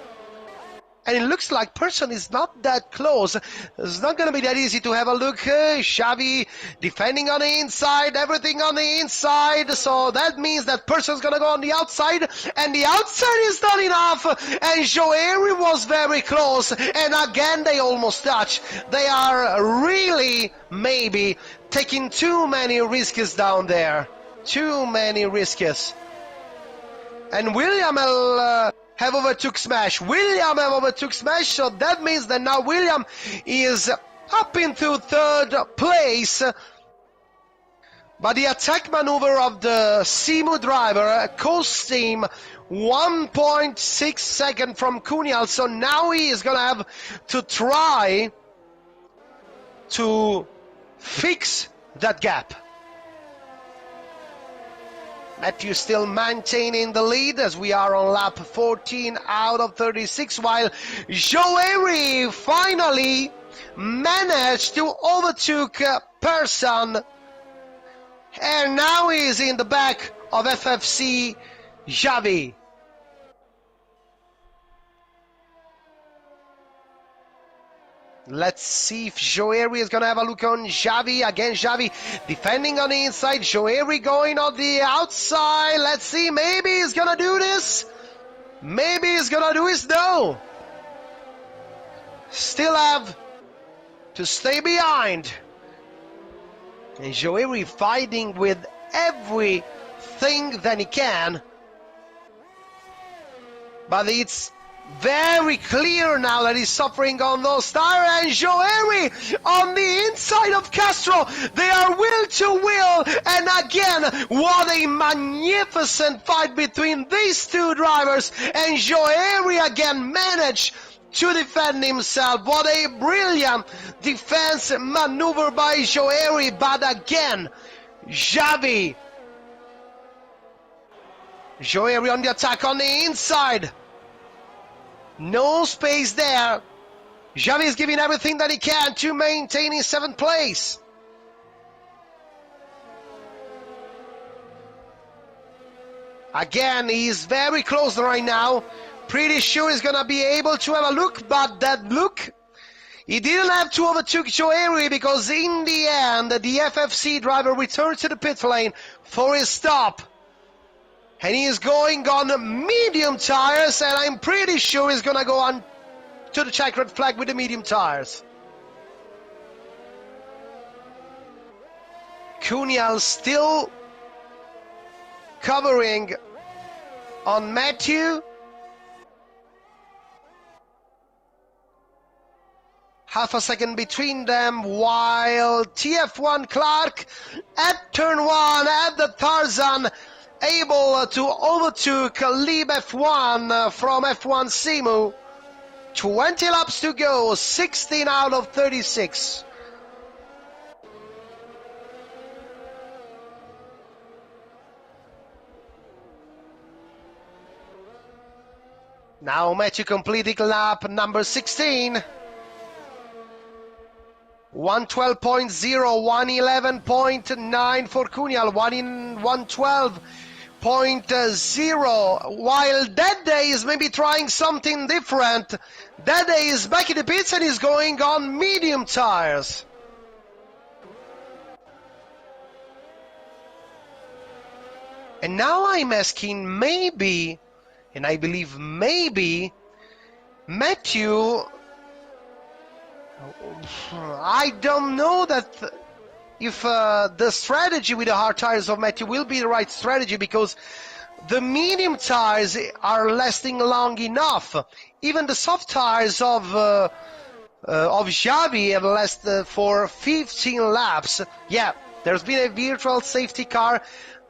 And it looks like Persson is not that close. It's not gonna be that easy to have a look. Xavi defending on the inside, everything on the inside. So that means that Persson's gonna go on the outside. And the outside is not enough. And Joeri was very close. And again, they almost touch. They are really, maybe, taking too many risks down there. Too many risks. And William will have overtook Smash. William have overtook Smash, so that means that now William is up into 3rd place. But the attack maneuver of the Simu driver cost him 1.6 seconds from Kunial, so now he is going to have to try to fix that gap. Matthew still maintaining the lead as we are on lap 14 out of 36, while Joeri finally managed to overtake Persson, and now he is in the back of FFC Xavi. Let's see if Joeri is going to have a look on Xavi. Again, Xavi defending on the inside. Joeri going on the outside. Let's see. Maybe he's going to do this. Maybe he's going to do this. No. Still have to stay behind. And Joeri fighting with everything that he can. But it's very clear now that he's suffering on those tires, and Joeri on the inside of Castro. They are will to will, and again, what a magnificent fight between these two drivers, and Joeri again managed to defend himself. What a brilliant defense maneuver by Joeri, but again, Xavi. Joeri on the attack on the inside. No space there. Xavi is giving everything that he can to maintain his 7th place. Again, he's very close right now. Pretty sure he's going to be able to have a look, but that look, he didn't have to overtake Joeri, because in the end, the FFC driver returned to the pit lane for his stop. And he is going on medium tires, and I'm pretty sure he's going to go on to the checkered flag with the medium tires. Kunial still covering on Matthew. Half a second between them, while TF1 Clark at turn 1 at the Tarzan, able to overtake Leab F1 from F1 Simu. 20 laps to go, 16 out of 36. Now Matthew completing lap number 16. 112.0, 111.9 for Kunial, 112.0, while Dede is maybe trying something different. Dede is back in the pits and is going on medium tires. And now I'm asking, maybe, and I believe maybe, Matthew, I don't know that if the strategy with the hard tires of Matthew will be the right strategy, because the medium tires are lasting long enough. Even the soft tires of Xavi have lasted for 15 laps. Yeah, there's been a virtual safety car.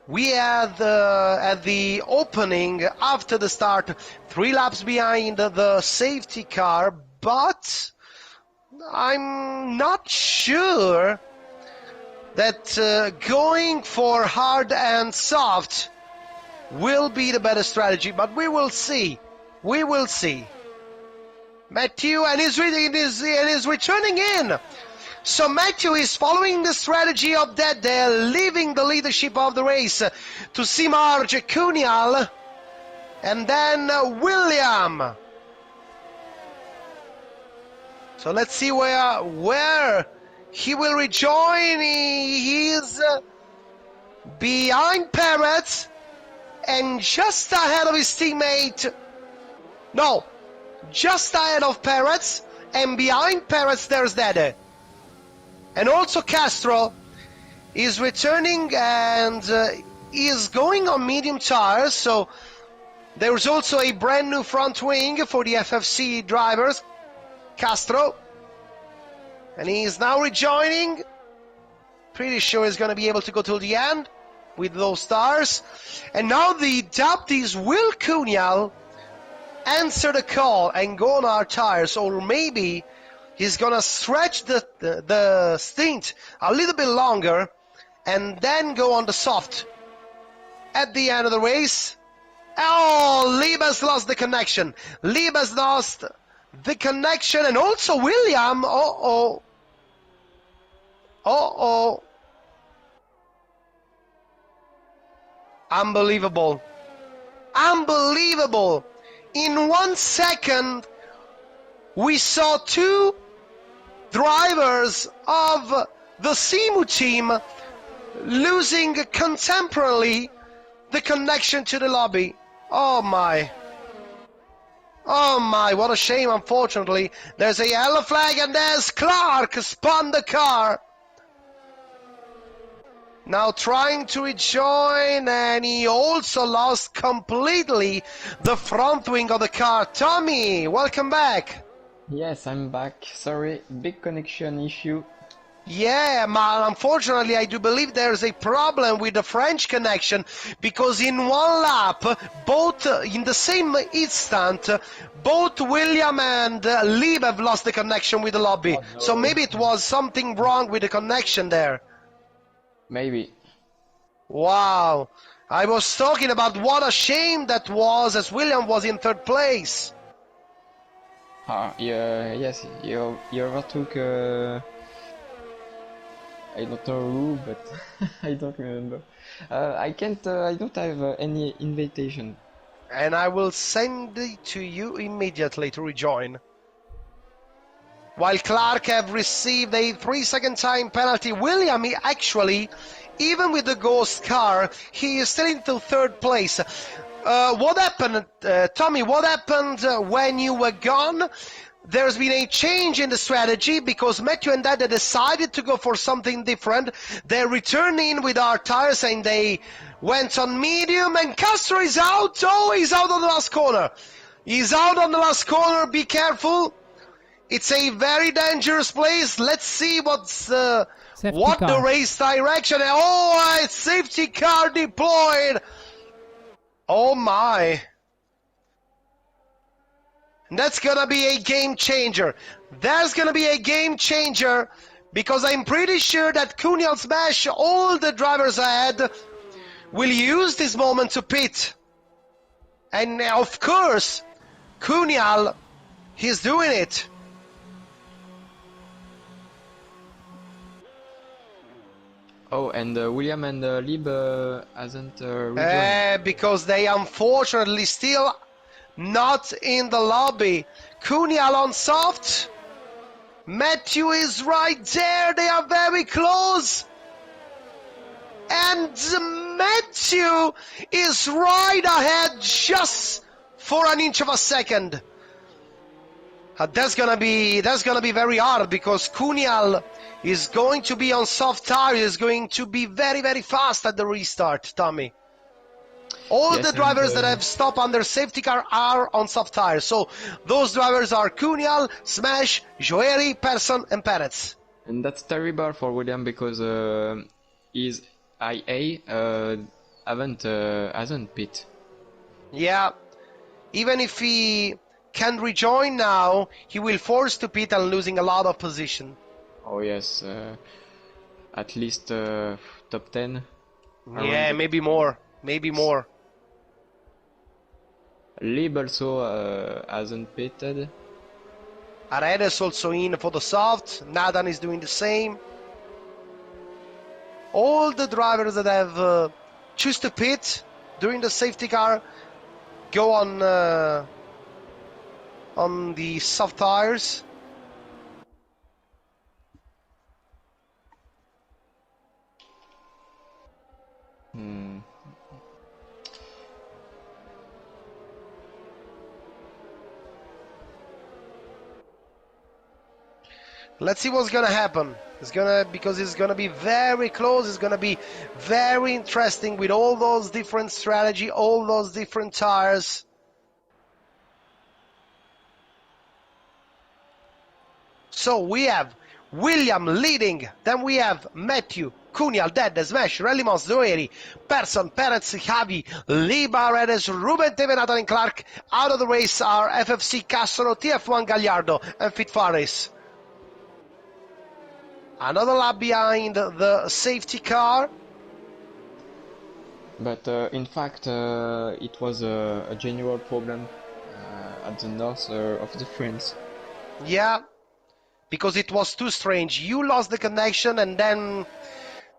We had at the opening after the start 3 laps behind the safety car, but I'm not sure that going for hard and soft will be the better strategy, but we will see. We will see. Matthew and is returning in. So Matthew is following the strategy of Dede, leaving the leadership of the race to Simarj Kunial, and then William. So let's see where he will rejoin. He is behind Perez and just ahead of his teammate. No, just ahead of Perez, and behind Perez there's Dede. And also Castro is returning and is going on medium tires, so there's also a brand new front wing for the FFC drivers. Castro, and he is now rejoining Pretty sure he's going to be able to go till the end with those stars. And now the doubt is, will Cunhal answer the call and go on our tires, or maybe he's going to stretch the stint a little bit longer and then go on the soft at the end of the race. Oh, Lieb has lost the connection. Lieb has lost the connection, and also William. Uh-oh. Uh-oh. Unbelievable. Unbelievable. In 1 second, we saw two drivers of the Simu team losing contemporarily the connection to the lobby. Oh my. Oh my, what a shame, unfortunately. There's a yellow flag, and there's Clark spun the car. Now trying to rejoin, and he also lost completely the front wing of the car. Tommy, welcome back. Yes, I'm back. Sorry, big connection issue. Yeah, man, unfortunately I do believe there's a problem with the French connection, because in one lap, both in the same instant, both William and Lieb have lost the connection with the lobby. Oh, no. So maybe it was something wrong with the connection there. Maybe. Wow. I was talking about what a shame that was, as William was in third place. Yeah, yes, you overtook, I don't know who, but I don't remember. I don't have any invitation. And I will send it to you immediately to rejoin. While Clark have received a 3-second time penalty, William, actually, even with the ghost car, he is still into third place. What happened, Tommy, what happened when you were gone? There's been a change in the strategy, because Matthew and Dada decided to go for something different. They returned in with our tires and they went on medium, and Castro is out. Oh, he's out on the last corner. He's out on the last corner. Be careful. It's a very dangerous place. Let's see what's the race direction. Oh, a safety car deployed. Oh my. That's gonna be a game changer. That's gonna be a game changer, because I'm pretty sure that Cunhal Smash, all the drivers ahead, will use this moment to pit. And of course, Cunhal, he's doing it. Oh, and William and Lieb hasn't rejoined. Because they unfortunately still not in the lobby. Cunhal on soft. Matthew is right there. They are very close. And Matthew is right ahead just for an inch of a second. That's gonna be very hard, because Cunhal is going to be on soft tires. Is going to be very, very fast at the restart, Tommy. All the drivers that have stopped under safety car are on soft tires. So those drivers are Cunhal, Smash, Joeri, Persson, and Perez. And that's terrible for William, because his IA hasn't pit. Yeah, even if he can rejoin now, he will force to pit and losing a lot of position. Oh yes, at least top 10. Yeah, maybe more. Maybe more. Lieb also hasn't pitted. Aredes also in for the soft. Nathan is doing the same. All the drivers that have choose to pit during the safety car go on the soft tires. Let's see what's gonna happen. Because it's gonna be very close. It's gonna be very interesting with all those different strategy, all those different tires. So we have William leading, then we have Matthew, Cunha, Dead, Smash, Rally Monster, Zoeri, Person, Perez, Javi, Liba, Redes, Ruben Teve, Nathan and Clark. Out of the race are FFC, Castro, TF1, Gallardo, and Fit Faris. Another lap behind the safety car. But in fact, it was a general problem at the north of the France. Yeah, because it was too strange. You lost the connection, and then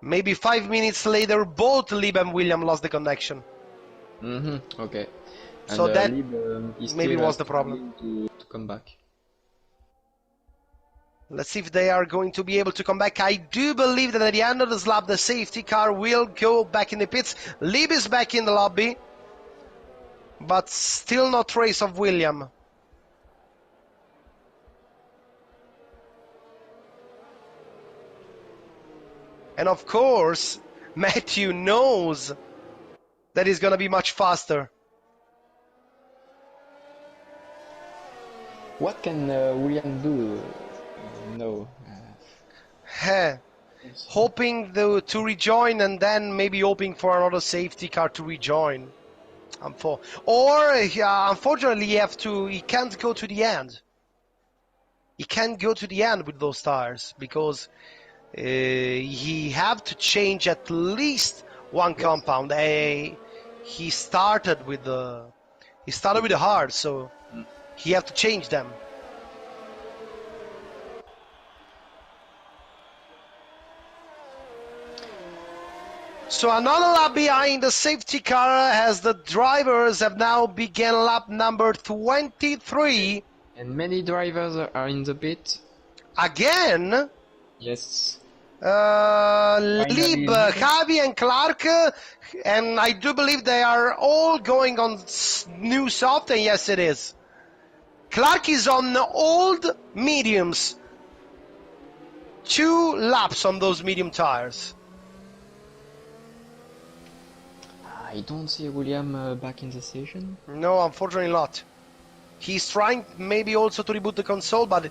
maybe 5 minutes later, both Lib and William lost the connection. Okay. And So that Lib is maybe still was the problem. to come back. Let's see if they are going to be able to come back. I do believe that at the end of this lap, the safety car will go back in the pits. Lib is back in the lobby, but still no trace of William. And of course, Matthew knows that he's going to be much faster. What can William do? No. Hoping to rejoin, and then maybe hoping for another safety car to rejoin. Or unfortunately, he can't go to the end. He can't go to the end with those tires because he have to change at least one compound. He started with the hard, so he have to change them. So another lap behind the safety car as the drivers have now begun lap number 23. And many drivers are in the pit. Again? Yes. Lib, Javi and Clark, and I do believe they are all going on new soft, and yes it is. Clark is on old mediums. 2 laps on those medium tires. I don't see William back in the station. No, unfortunately not. He's trying maybe also to reboot the console, but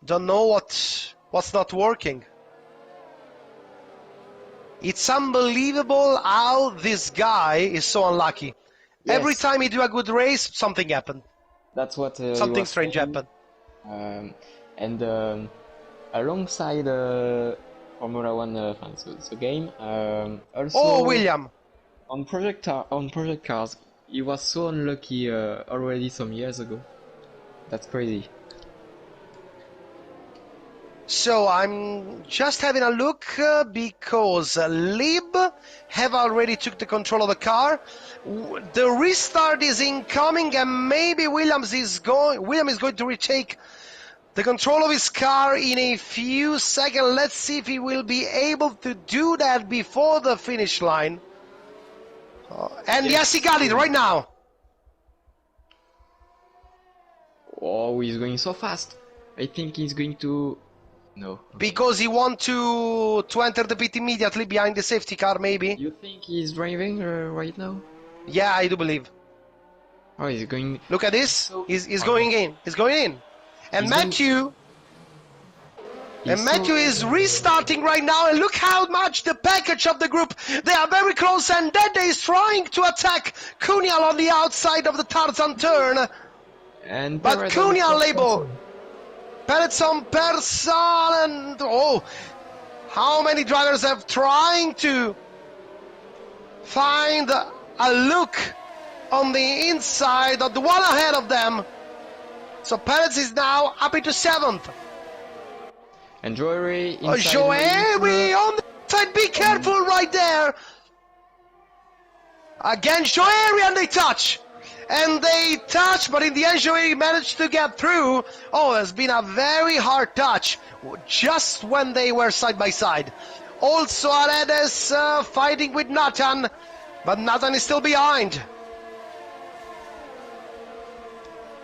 don't know what's not working. It's unbelievable how this guy is so unlucky. Yes. Every time he do a good race, something happened. That's what something strange happened. And alongside Formula One fans, the game, also. Oh, William! On Project Cars, he was so unlucky already some years ago. That's crazy. So I'm just having a look because Lib have already took the control of the car. The restart is incoming, and maybe William is going to retake the control of his car in a few seconds. Let's see if he will be able to do that before the finish line. And yes, he got it right now. Oh, he's going so fast. I think he's going to... No. Because he want to enter the pit immediately behind the safety car, maybe. You think he's driving right now? Yeah, I do believe. Oh, he's going... Look at this. He's going in. He's going in. And Matthew... Matthew is restarting right now, and look how much the package of the group, they are very close, and Dede is trying to attack Cunha on the outside of the Tarzan turn. And but Cunha label. Perez on Person, and oh, how many drivers have trying to find a look on the inside of the one ahead of them. So Perez is now up into 7th. And Joey on the side, be careful right there. Again, Joey, and they touch. And they touch, but in the end, Joey managed to get through. Oh, it's been a very hard touch, just when they were side by side. Also, Aredes fighting with Nathan, but Nathan is still behind.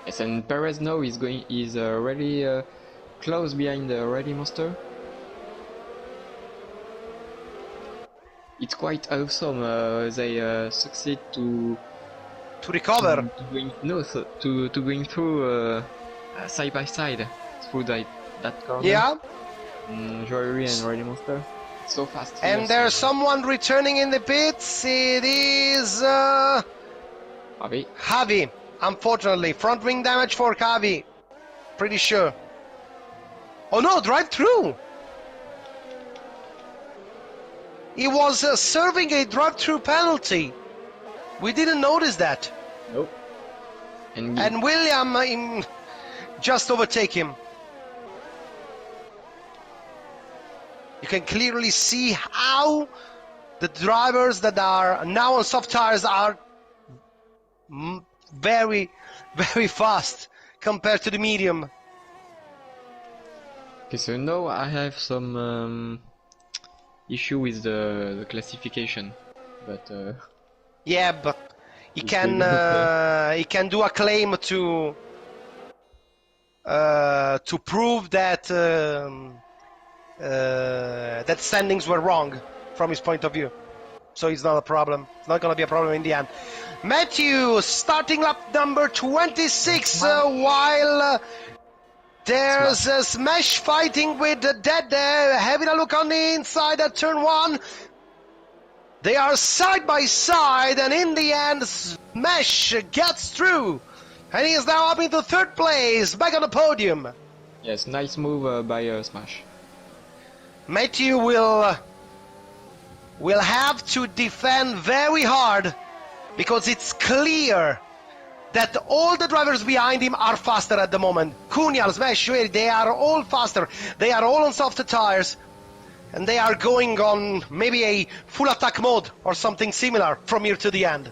Yes, and Perez now is really close behind the Ready Monster. It's quite awesome. They succeed to recover. To going through side by side through that corner. Yeah. Joey and Ready Monster. so fast here. And there's someone returning in the pits. It is Javi. Javi, unfortunately. Front wing damage for Javi. Pretty sure. Oh no, drive through! He was serving a drive-through penalty. We didn't notice that. Nope. And William just overtake him. You can clearly see how the drivers that are now on soft tires are very, very fast compared to the medium. Okay, so now I have some issue with the classification, but Yeah, but he can do a claim to prove that that standings were wrong from his point of view. So it's not a problem. It's not going to be a problem in the end. Matthew starting lap number 26 while there's a Smash fighting with the Dead, having a look on the inside at turn 1. They are side by side, and in the end, Smash gets through. And he is now up into third place, back on the podium. yes, nice move by Smash. Matthew will have to defend very hard, because it's clear that all the drivers behind him are faster at the moment. Cunhal, Smash, they are all faster. They are all on softer tires. And they are going on maybe a full attack mode or something similar from here to the end.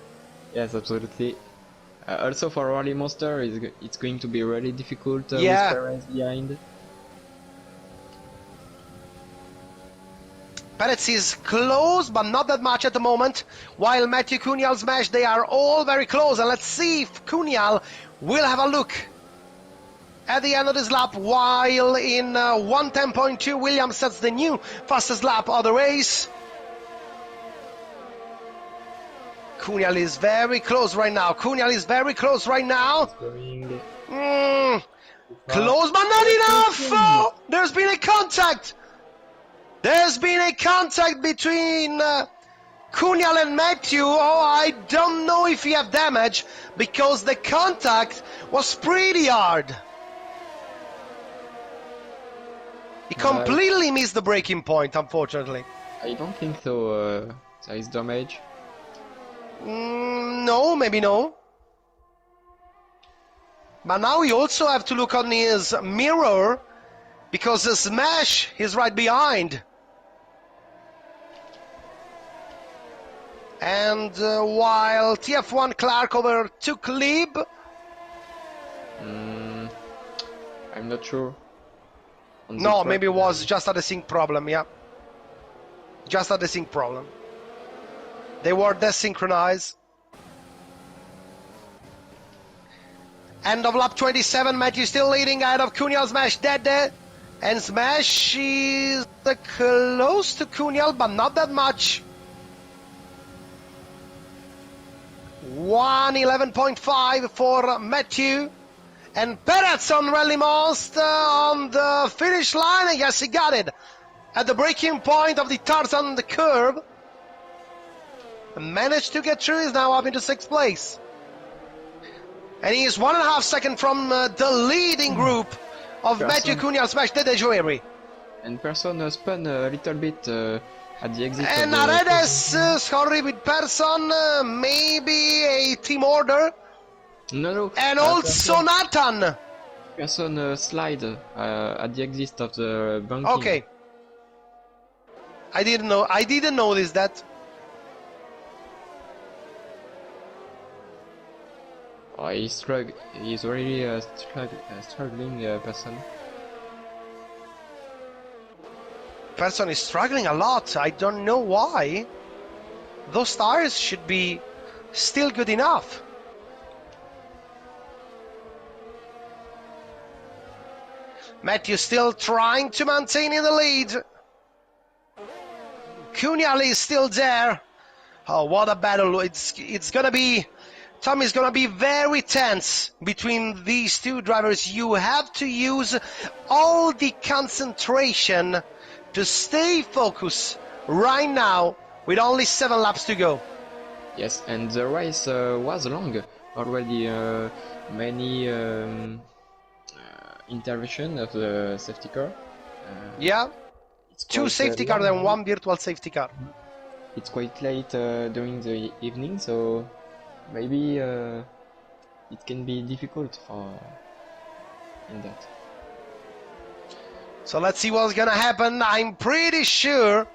Yes, absolutely. Also for Rally Monster, it's going to be really difficult with Yeah. Perez behind. Perez is close, but not that much at the moment. While Matthew Cunhal, Smash, they are all very close. And let's see if Cunhal will have a look at the end of this lap, while in 1:10.2, Williams sets the new fastest lap of the race. Cunhal is very close right now. Going Close, but not enough! Oh, there's been a contact! Between Cunhal and Matthew. Oh, I don't know if he have damage, because the contact was pretty hard. He completely missed the braking point, unfortunately. I don't think so. There is damage. No, maybe no. But now we also have to look on his mirror, because the Smash is right behind. And while TF1 Clark overtook Lieb. I'm not sure. No, maybe it was just a desync problem, yeah. Just a desync problem. They were desynchronized. End of lap 27, Matthew still leading ahead of Cunhal, Smash, Dead. And Smash is close to Cunhal, but not that much. 1:11.5 for Matthew. And Perez on Rally Monster on the finish line. And yes, he got it at the breaking point of the Tarzan curve. And managed to get through. Is now up into 6th place. And he is 1.5 seconds from the leading group of Matthew Cunhal, Smash, Dede Joeri. And Person spun a little bit at the exit. And Aredes, sorry, with Person, maybe a team order. No. And also Nathan. Person slide at the exit of the banking. Okay. I didn't notice that. Oh, he's really struggling person. Person is struggling a lot. I don't know why. Those tires should be still good enough. Matthew still trying to maintain in the lead. Cunhal is still there. Oh, what a battle. It's gonna be... Tom, is gonna be very tense between these two drivers. You have to use all the concentration to stay focused right now with only 7 laps to go. Yes, and the race was long already. Many intervention of the safety car. Yeah, It's 2 quite safety cars long. and 1 virtual safety car. It's quite late during the evening, so maybe it can be difficult for in that. So let's see what's gonna happen. I'm pretty sure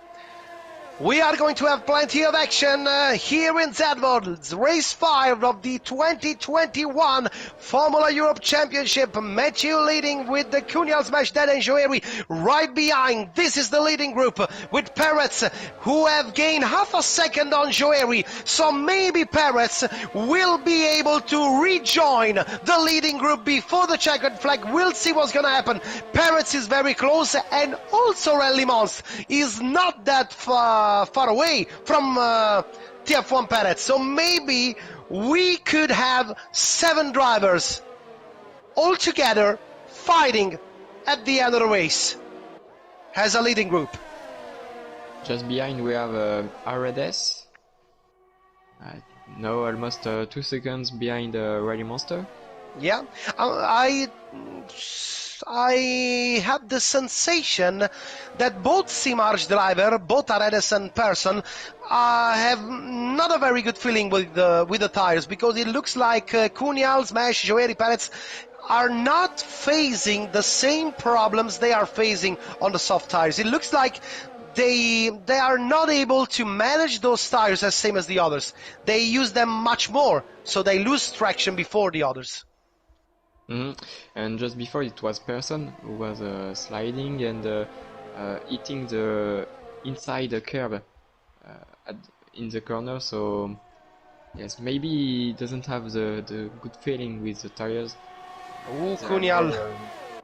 we are going to have plenty of action here in Zandvoort. Race 5 of the 2021 Formula Europe Championship. Matthew leading with the Cunhal Smash Dead and Joeri right behind. This is the leading group with Perez, who have gained half a second on Joeri. So maybe Perez will be able to rejoin the leading group before the checkered flag. We'll see what's going to happen. Perez is very close, and also Rally Mons is not that far away from TF1 Perez. So maybe we could have 7 drivers all together fighting at the end of the race as a leading group. Just behind we have RDS. Now almost 2 seconds behind Rally Monster. Yeah, I have the sensation that both Simar's driver, both Aredes and Persson, have not a very good feeling with the tires, because it looks like Cunhal, Smash, Joeri, Perez are not facing the same problems they are facing on the soft tires. It looks like they are not able to manage those tires as same as the others. They use them much more, so they lose traction before the others. And just before it was Persson who was sliding and hitting the inside the curve in the corner, so yes, maybe he doesn't have the good feeling with the tires. Ooh, Cunhal.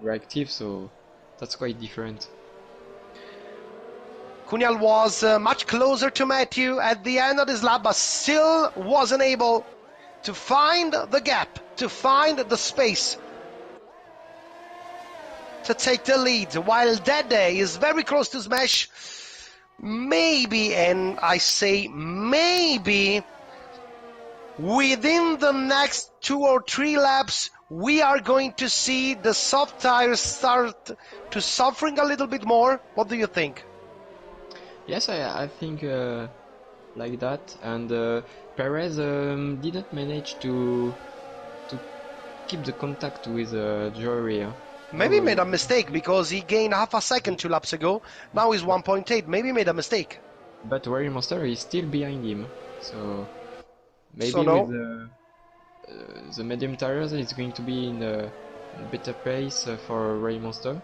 Reactive, so that's quite different. Cunhal was much closer to Matthew at the end of this lap, but still wasn't able to find the gap, to find the space to take the lead, while Dede is very close to Smash. Maybe, and I say maybe, within the next 2 or 3 laps, we are going to see the soft tires start to suffering a little bit more. What do you think? Yes, I think like that, and Perez didn't manage to keep the contact with Joeri. Maybe he made a mistake, because he gained half a second 2 laps ago. Now he's 1.8. Maybe he made a mistake. But Rally Monster is still behind him, so maybe So no. with the medium tires it's going to be in a better pace for Rally Monster.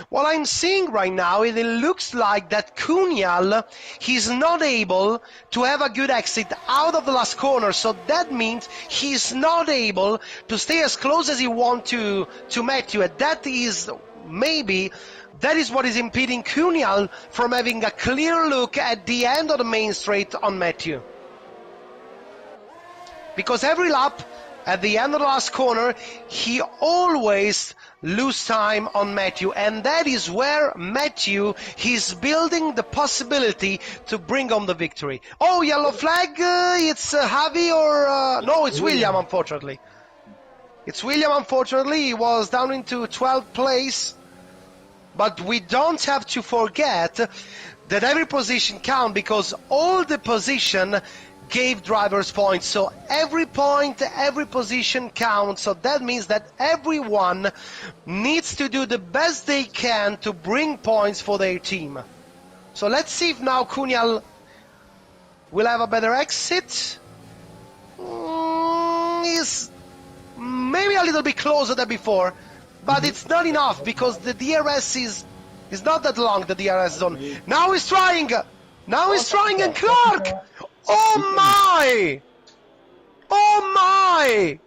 What I'm seeing right now is it looks like that Cunhal, he's not able to have a good exit out of the last corner, so that means he's not able to stay as close as he wants to Matthew, and that is what is impeding Cunhal from having a clear look at the end of the main straight on Matthew. Because every lap, at the end of the last corner, he always lose time on Matthew, and that is where Matthew is building the possibility to bring home the victory. Oh, yellow flag, it's Javi or... no, it's William, unfortunately. It's William, unfortunately. He was down into 12th place, but we don't have to forget that every position counts, because all the position gave drivers points, so every point, every position counts. So that means that everyone needs to do the best they can to bring points for their team. So let's see if now Cunhal will have a better exit. He's maybe a little bit closer than before, but it's not enough, because the DRS is not that long, the DRS zone. Now he's trying, and Clark! Oh my! Oh my!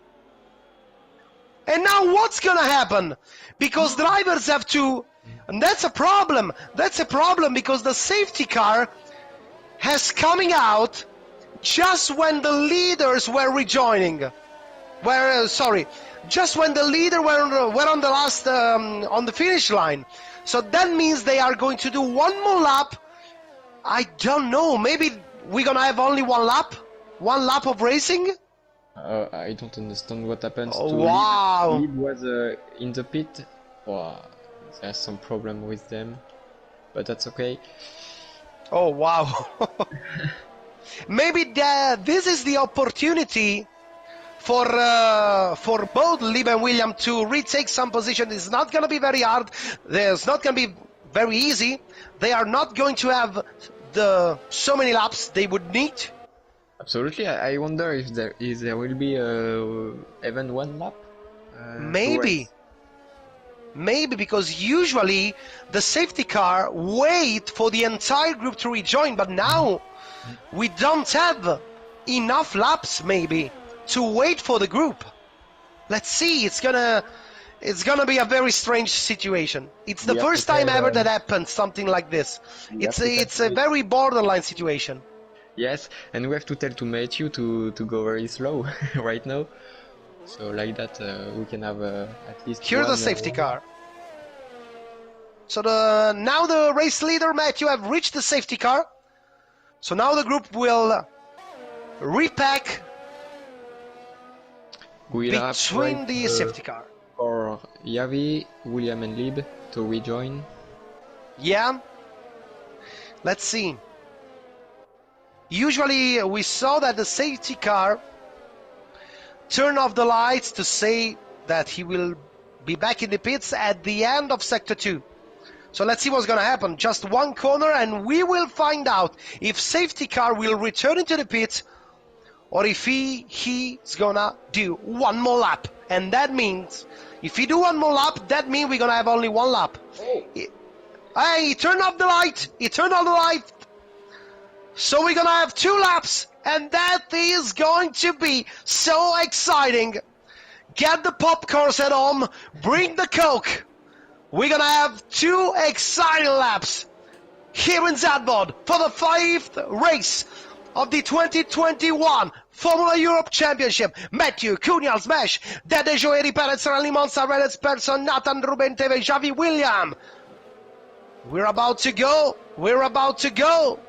And now what's gonna happen? Because drivers have to... And that's a problem. That's a problem, because the safety car has coming out just when the leaders were rejoining. Just when the leader were on the last on the finish line. So that means they are going to do one more lap. I don't know. Maybe we're gonna have only one lap of racing. I don't understand what happens Oh, to wow. Lead. Lead was in the pit. Wow, there's some problem with them, but that's okay. Oh, wow. Maybe this is the opportunity for both Lieb and William to retake some position. It's not going to be very hard. It's not going to be very easy. They are not going to have so many laps they would need. Absolutely. I wonder if there will be even one lap. Maybe. Maybe, because usually the safety car wait for the entire group to rejoin, but now we don't have enough laps maybe to wait for the group. Let's see. It's gonna be a very strange situation. It's the first time ever that happened something like this. It's a very borderline situation. Yes, and we have to tell to Matthew to go very slow right now. So like that we can have at least Here's the safety car. So now the race leader Matthew have reached the safety car. So now the group will repack between the safety car. For Yavi, William and Lieb to rejoin. Yeah. Let's see. Usually we saw that the safety car turn off the lights to say that he will be back in the pits at the end of Sector 2. So let's see what's going to happen. Just one corner and we will find out if safety car will return into the pit or if he's going to do one more lap. And that means, if he do one more lap, that means we're going to have only one lap. Hey, he turned off the light. He turned off the light. So we're going to have 2 laps. And that is going to be so exciting. Get the popcorns at home. Bring the Coke. We're going to have 2 exciting laps here in Zandvoort for the 5th race of the 2021 Formula Europe Championship. Matthew, Cunhal, Smash, Dede Joeri, Perez, Rally Monza, Redes, Persson, Nathan, Ruben, Teve, Javi, William. We're about to go. We're about to go.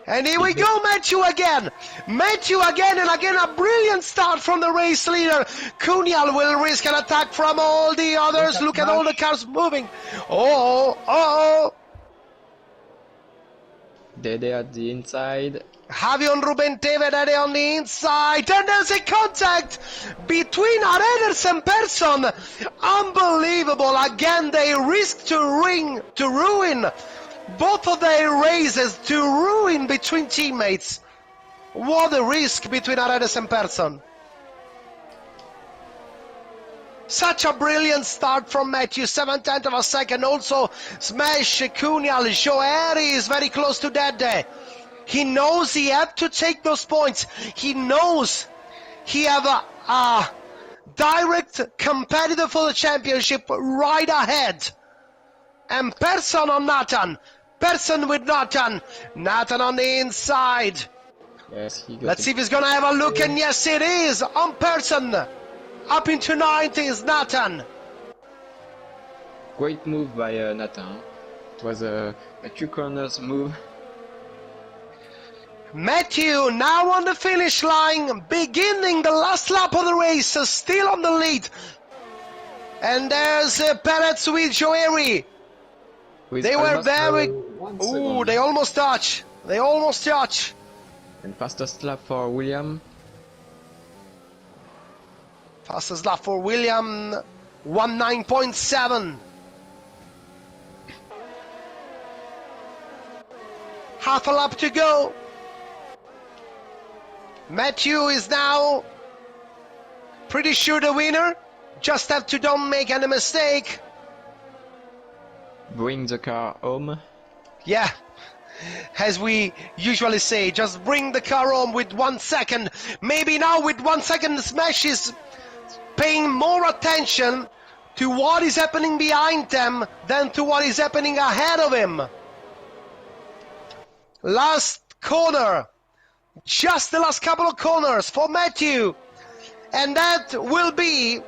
And here we go, Matthew again. Matthew again and again, a brilliant start from the race leader. Cunhal will risk an attack from all the others. Look at all the cars moving. Oh. Dede at the inside. Javi on Ruben Teve, Dede on the inside. And there's a contact between Arenas and Persson. Unbelievable. Again, they risk to ruin both of their races, to ruin between teammates. What a risk between Arenas and Persson. Such a brilliant start from Matthew, 7/10 of a second. Also, Smash, Cunhal, Joeri is very close to Dede. He knows he had to take those points. He knows he have a direct competitor for the championship right ahead. And Persson on Nathan. Persson with Nathan. Nathan on the inside. Yes, Let's see if he's going to have a look. And yes, it is on Persson. Up into 90s, Nathan. Great move by Nathan. It was a 2 corners move. Matthew now on the finish line, beginning the last lap of the race, still on the lead. And there's Perez with Joeri. They were very... Ooh, they almost touch. They almost touch. And fastest lap for William. Fastest lap for William, 19.7. Half a lap to go. Matthew is now pretty sure the winner. Just have to don't make any mistake. Bring the car home. Yeah, as we usually say, just bring the car home with 1 second. Maybe now with 1 second, Smash is paying more attention to what is happening behind them than to what is happening ahead of him. Last corner. Just the last couple of corners for Matthew. And that will be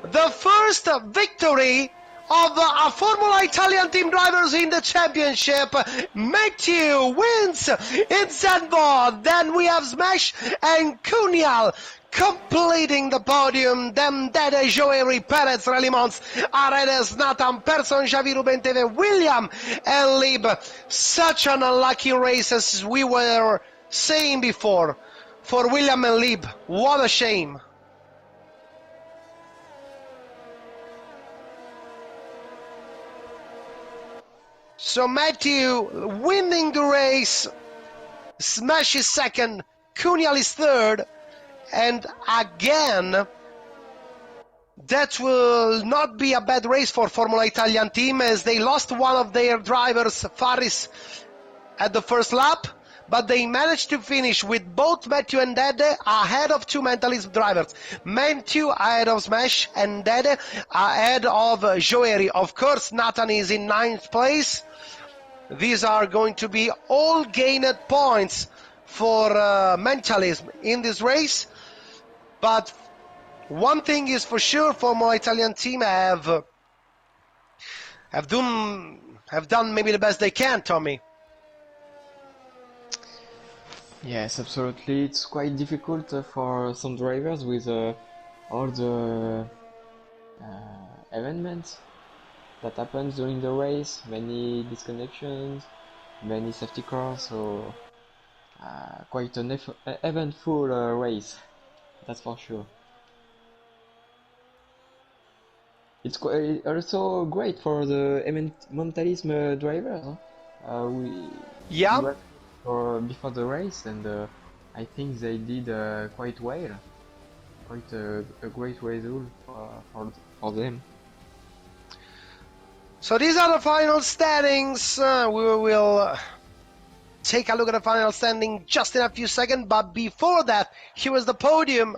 the first victory of Formula Italian team drivers in the championship. Matthew wins in Zandvoort. Then we have Smash and Cunial completing the podium. Then Dede, Joeri, Perez, Relimons, Aredes, Nathan, Persson, Xavi, Ruben Teve, William, and Lib. Such an unlucky race as we were saying before for William and Lib. What a shame. So Matthew winning the race, Smash is second, Cunial is third, and again, that will not be a bad race for Formula Italian team as they lost one of their drivers, Faris, at the first lap, but they managed to finish with both Matthew and Dede ahead of two Mentalism drivers. Matthew ahead of Smash and Dede ahead of Joeri. Of course, Nathan is in 9th place. These are going to be all gained points for Mentalism in this race. But one thing is for sure, Formula Italian team have done maybe the best they can, Tommy. Yes, absolutely. It's quite difficult for some drivers with all the events that happens during the race, many disconnections, many safety cars, so quite an eventful race, that's for sure. It's also great for the Mentalism drivers. We were before the race, and I think they did quite well. Quite a great result for them. So these are the final standings. We will take a look at the final standing just in a few seconds. But before that, here is the podium.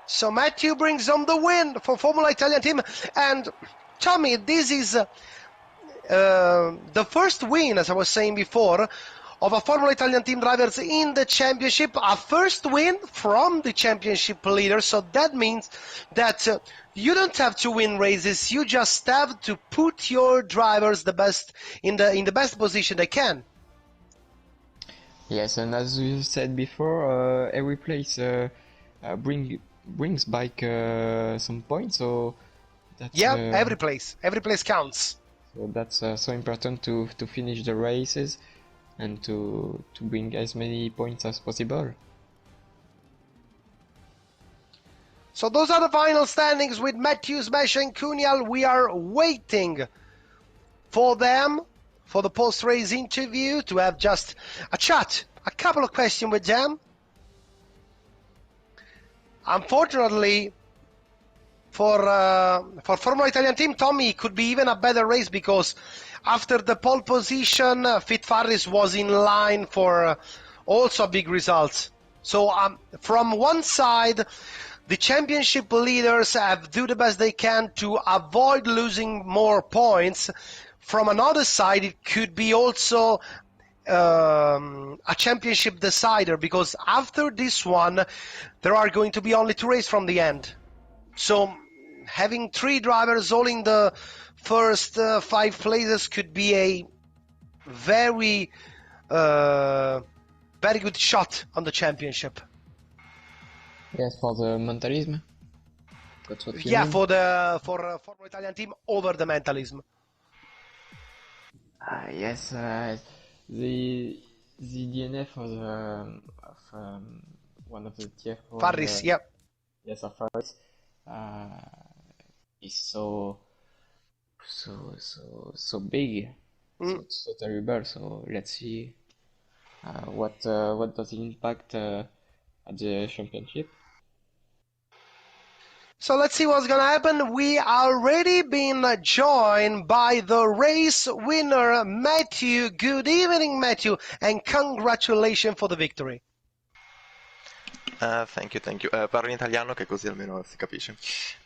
So Matthew brings home the win for Formula Italian team. And Tommy, this is the first win, as I was saying before, of a Formula Italian team drivers in the championship, a first win from the championship leader. So that means that you don't have to win races, you just have to put your drivers the best in the best position they can. Yes, and as you said before, every place brings back some points, so that's every place counts. So that's so important to finish the races and to bring as many points as possible. So those are the final standings with Matthew, Smash and Cunial. We are waiting for them for the post-race interview to have just a chat, a couple of questions with them. Unfortunately, for Formula Italian team, Tommy, it could be even a better race because after the pole position, Fit Faris was in line for also big results. So from one side, the championship leaders have do the best they can to avoid losing more points. From another side, it could be also a championship decider because after this one, there are going to be only 2 races from the end. So having 3 drivers all in the first 5 places could be a very good shot on the championship. Yes, for the Mentalism. That's what you mean? For Formula Italian team over the Mentalism. Yes, the DNF of one of the TF4 Faris, yes, of Faris is so big, so terrible. So let's see what does it impact at the championship. So let's see what's gonna happen. We already been joined by the race winner, Matthew. Good evening, Matthew, and congratulations for the victory. Thank you. Parlo in italiano che così almeno si capisce.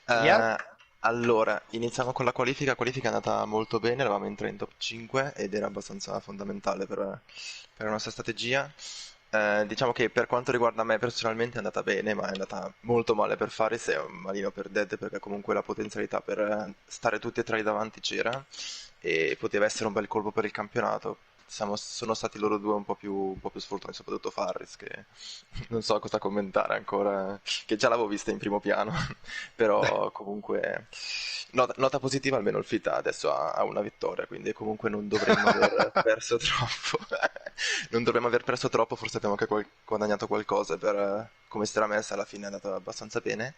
Yeah. Allora, iniziamo con la qualifica. La qualifica è andata molto bene, eravamo in 3 in top 5 ed era abbastanza fondamentale per la nostra strategia. Diciamo che per quanto riguarda me personalmente è andata bene, ma è andata molto male per Faris e un malino per Dead, perché comunque la potenzialità per stare tutti e tre lì davanti c'era e poteva essere un bel colpo per il campionato. Sono stati loro due un po' più sfortunati, soprattutto Farris, che non so cosa commentare ancora, che già l'avevo vista in primo piano, però comunque nota positiva, almeno il FIT adesso ha una vittoria, quindi comunque non dovremmo aver perso troppo. Non dovremmo aver perso troppo, forse abbiamo anche guadagnato qualcosa per come si era messa, alla fine è andata abbastanza bene.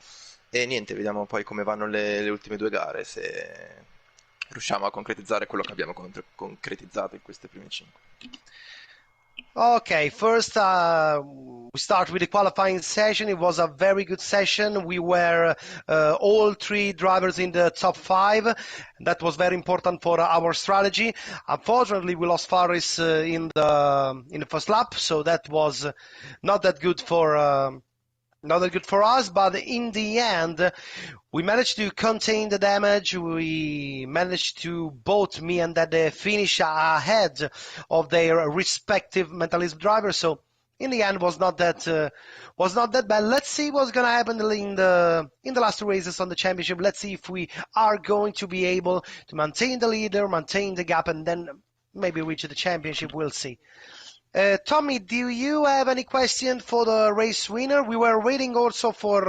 E niente, vediamo poi come vanno le ultime due gare, se riusciamo a concretizzare quello che abbiamo concretizzato in queste prime 5. Okay, first we start with the qualifying session. It was a very good session. We were all three drivers in the top five. That was very important for our strategy. Unfortunately, we lost Faris in the first lap, so that was not that good for not that good for us, but in the end, we managed to contain the damage. We managed to, both me and Dede, finish ahead of their respective Mentalism drivers. So in the end, was not that bad. Let's see what's gonna happen in the last two races on the championship. Let's see if we are going to be able to maintain the leader, maintain the gap, and then maybe reach the championship. We'll see. Tommy, do you have any question for the race winner? We were waiting also for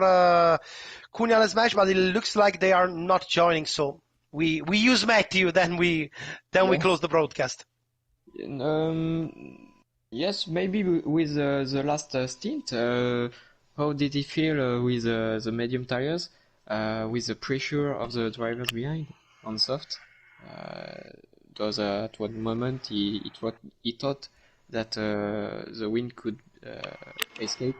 Cunha and Smash, but it looks like they are not joining, so we use Matthew, then we Yeah. close the broadcast. Yes, maybe with the last stint, how did he feel with the medium tires, with the pressure of the drivers behind on soft? Because at one moment he thought that the wind could escape.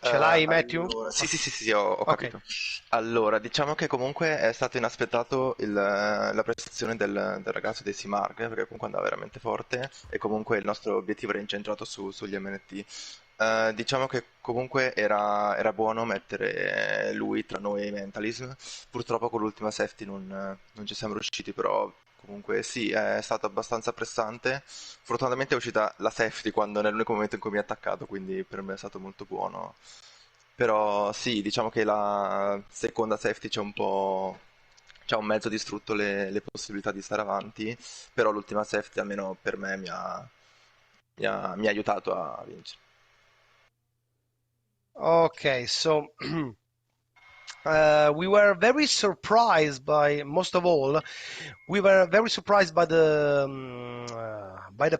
Ce l'hai, Matthew? Allora, sì, ho Ok. capito. Allora, diciamo che comunque è stato inaspettato la prestazione del ragazzo dei Simark, perché comunque andava veramente forte e comunque il nostro obiettivo era incentrato sugli MNT. Diciamo che comunque era buono mettere lui tra noi e i Mentalism. Purtroppo con l'ultima safety non ci siamo riusciti, però comunque sì, è stato abbastanza pressante. Fortunatamente è uscita la safety quando nell'unico momento in cui mi ha attaccato, quindi per me è stato molto buono. Però sì, diciamo che la seconda safety c'ha un mezzo distrutto le possibilità di stare avanti, però l'ultima safety almeno per me mi ha aiutato a vincere. Okay, so we were very surprised by, most of all, we were very surprised by the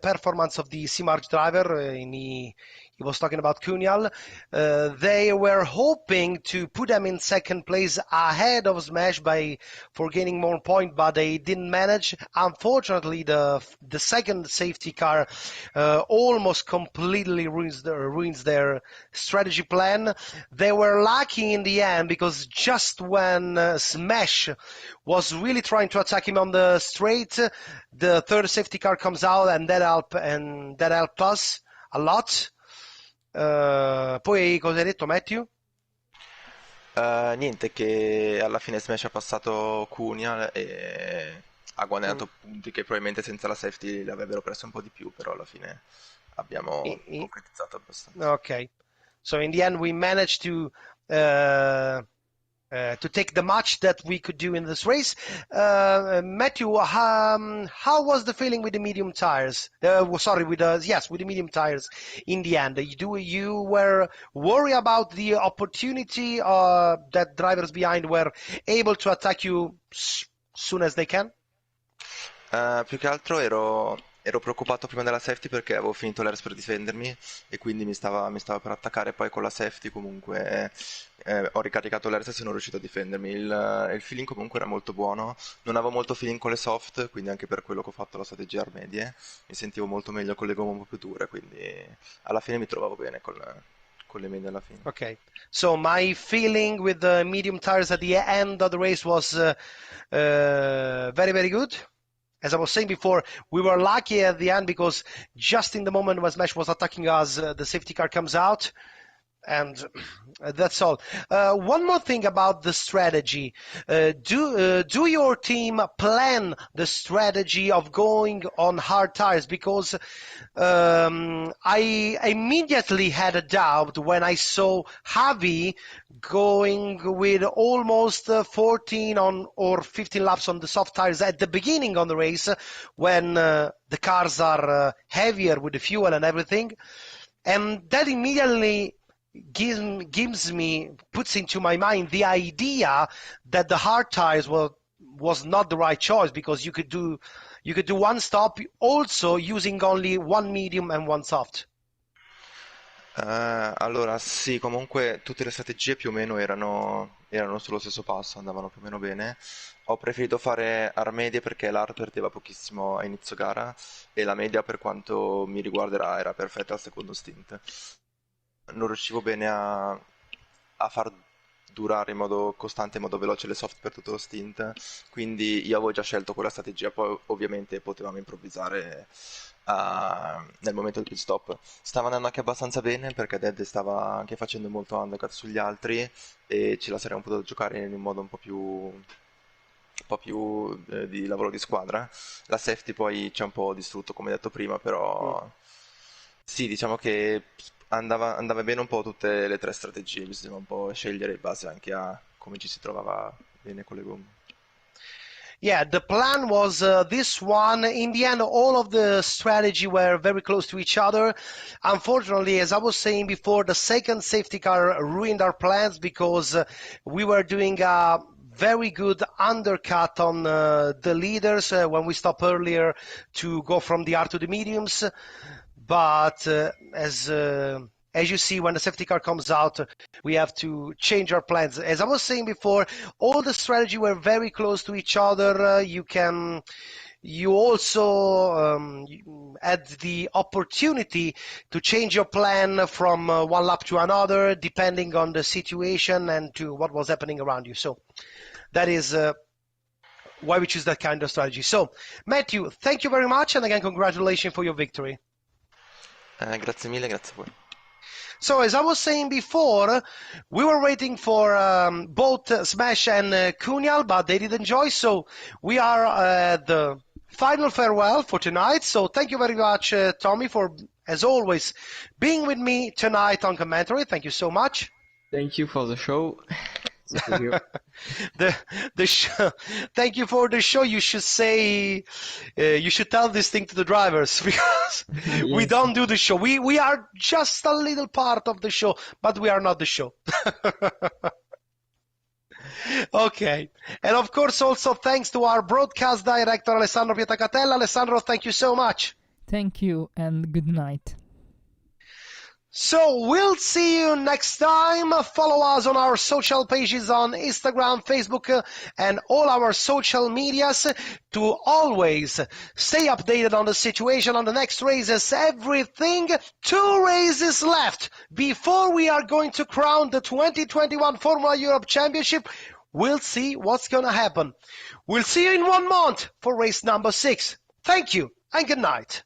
performance of the C-March driver. And he was talking about Kunyal. They were hoping to put them in second place ahead of Smash for gaining more points, but they didn't manage. Unfortunately, the second safety car almost completely ruins their strategy plan. They were lucky in the end because just when Smash was really trying to attack him on the straight, the third safety car comes out, and that helped us a lot. Poi cosa hai detto, Matthew? Niente, che alla fine Smash ha passato Cunha e ha Mm. guadagnato punti che probabilmente senza la safety le avrebbero preso un po' di più, però alla fine abbiamo I- concretizzato abbastanza. Okay. So in the end, we managed uh, to take the match that we could do in this race. Matthew, how was the feeling with the medium tires? Sorry, with the medium tires in the end. You were worried about the opportunity that drivers behind were able to attack you soon as they can? Più che altro ero preoccupato prima della safety perché avevo finito l'airs per difendermi e quindi mi stava per attaccare. Poi con la safety comunque ho ricaricato l'airs e sono riuscito a difendermi. Il feeling comunque era molto buono. Non avevo molto feeling con le soft, quindi anche per quello che ho fatto la strategia medie. Mi sentivo molto meglio con le gomme un po' più dure, quindi alla fine mi trovavo bene con le medie alla fine. Okay. So my feeling with the medium tires at the end of the race was very, very good. As I was saying before, we were lucky at the end because just in the moment when Smash was attacking us, the safety car comes out. And that's all. One more thing about the strategy. Do your team plan the strategy of going on hard tires? Because I immediately had a doubt when I saw Javi going with almost 14 on or 15 laps on the soft tires at the beginning on the race, when the cars are heavier with the fuel and everything. And that immediately puts into my mind the idea that the hard tires was not the right choice, because you could do one stop also using only one medium and one soft. Allora, sì, comunque tutte le strategie più o meno erano sullo stesso passo, andavano più o meno bene. Ho preferito fare hard media perché l'hard perdeva pochissimo a inizio gara e la media, per quanto mi riguarda, era perfetta al secondo stint. Non riuscivo bene a far durare in modo costante, in modo veloce le soft per tutto lo stint, quindi io avevo già scelto quella strategia, poi ovviamente potevamo improvvisare nel momento del pit stop. Stava andando anche abbastanza bene perché Dead stava anche facendo molto undercut sugli altri e ce la saremmo potuto giocare in un modo un po' più di lavoro di squadra. La safety poi ci ha un po' distrutto, come detto prima, però sì, diciamo che andava bene un po' tutte le tre strategie, bisognava un po' scegliere in base anche a come ci si trovava bene con le gomme. Yeah, the plan was this one. In the end, all of the strategy were very close to each other. Unfortunately, as I was saying before, the second safety car ruined our plans, because we were doing a very good undercut on the leaders when we stopped earlier to go from the hard to the mediums. But as you see, when the safety car comes out, we have to change our plans. As I was saying before, all the strategy were very close to each other. You also had the opportunity to change your plan from one lap to another, depending on the situation and to what was happening around you. So that is why we choose that kind of strategy. So, Matthew, thank you very much, and again, congratulations for your victory. Grazie mille, grazie a voi. So, as I was saying before, we were waiting for both Smash and Kunyal, but they didn't join, so we are at the final farewell for tonight. So, thank you very much, Tommy, for, as always, being with me tonight on commentary. Thank you so much. Thank you for the show. It's a pleasure. the show. Thank you for the show. You should say, you should tell this thing to the drivers, because we Yes. don't do the show. We are just a little part of the show, but we are not the show. Okay. And of course, also thanks to our broadcast director, Alessandro Pietacatella. Alessandro, thank you so much. Thank you and good night. So we'll see you next time. Follow us on our social pages on Instagram, Facebook, and all our social medias to always stay updated on the situation on the next races. Everything. 2 races left before we are going to crown the 2021 Formula Europe Championship. We'll see what's going to happen. We'll see you in 1 month for race number 6. Thank you and good night.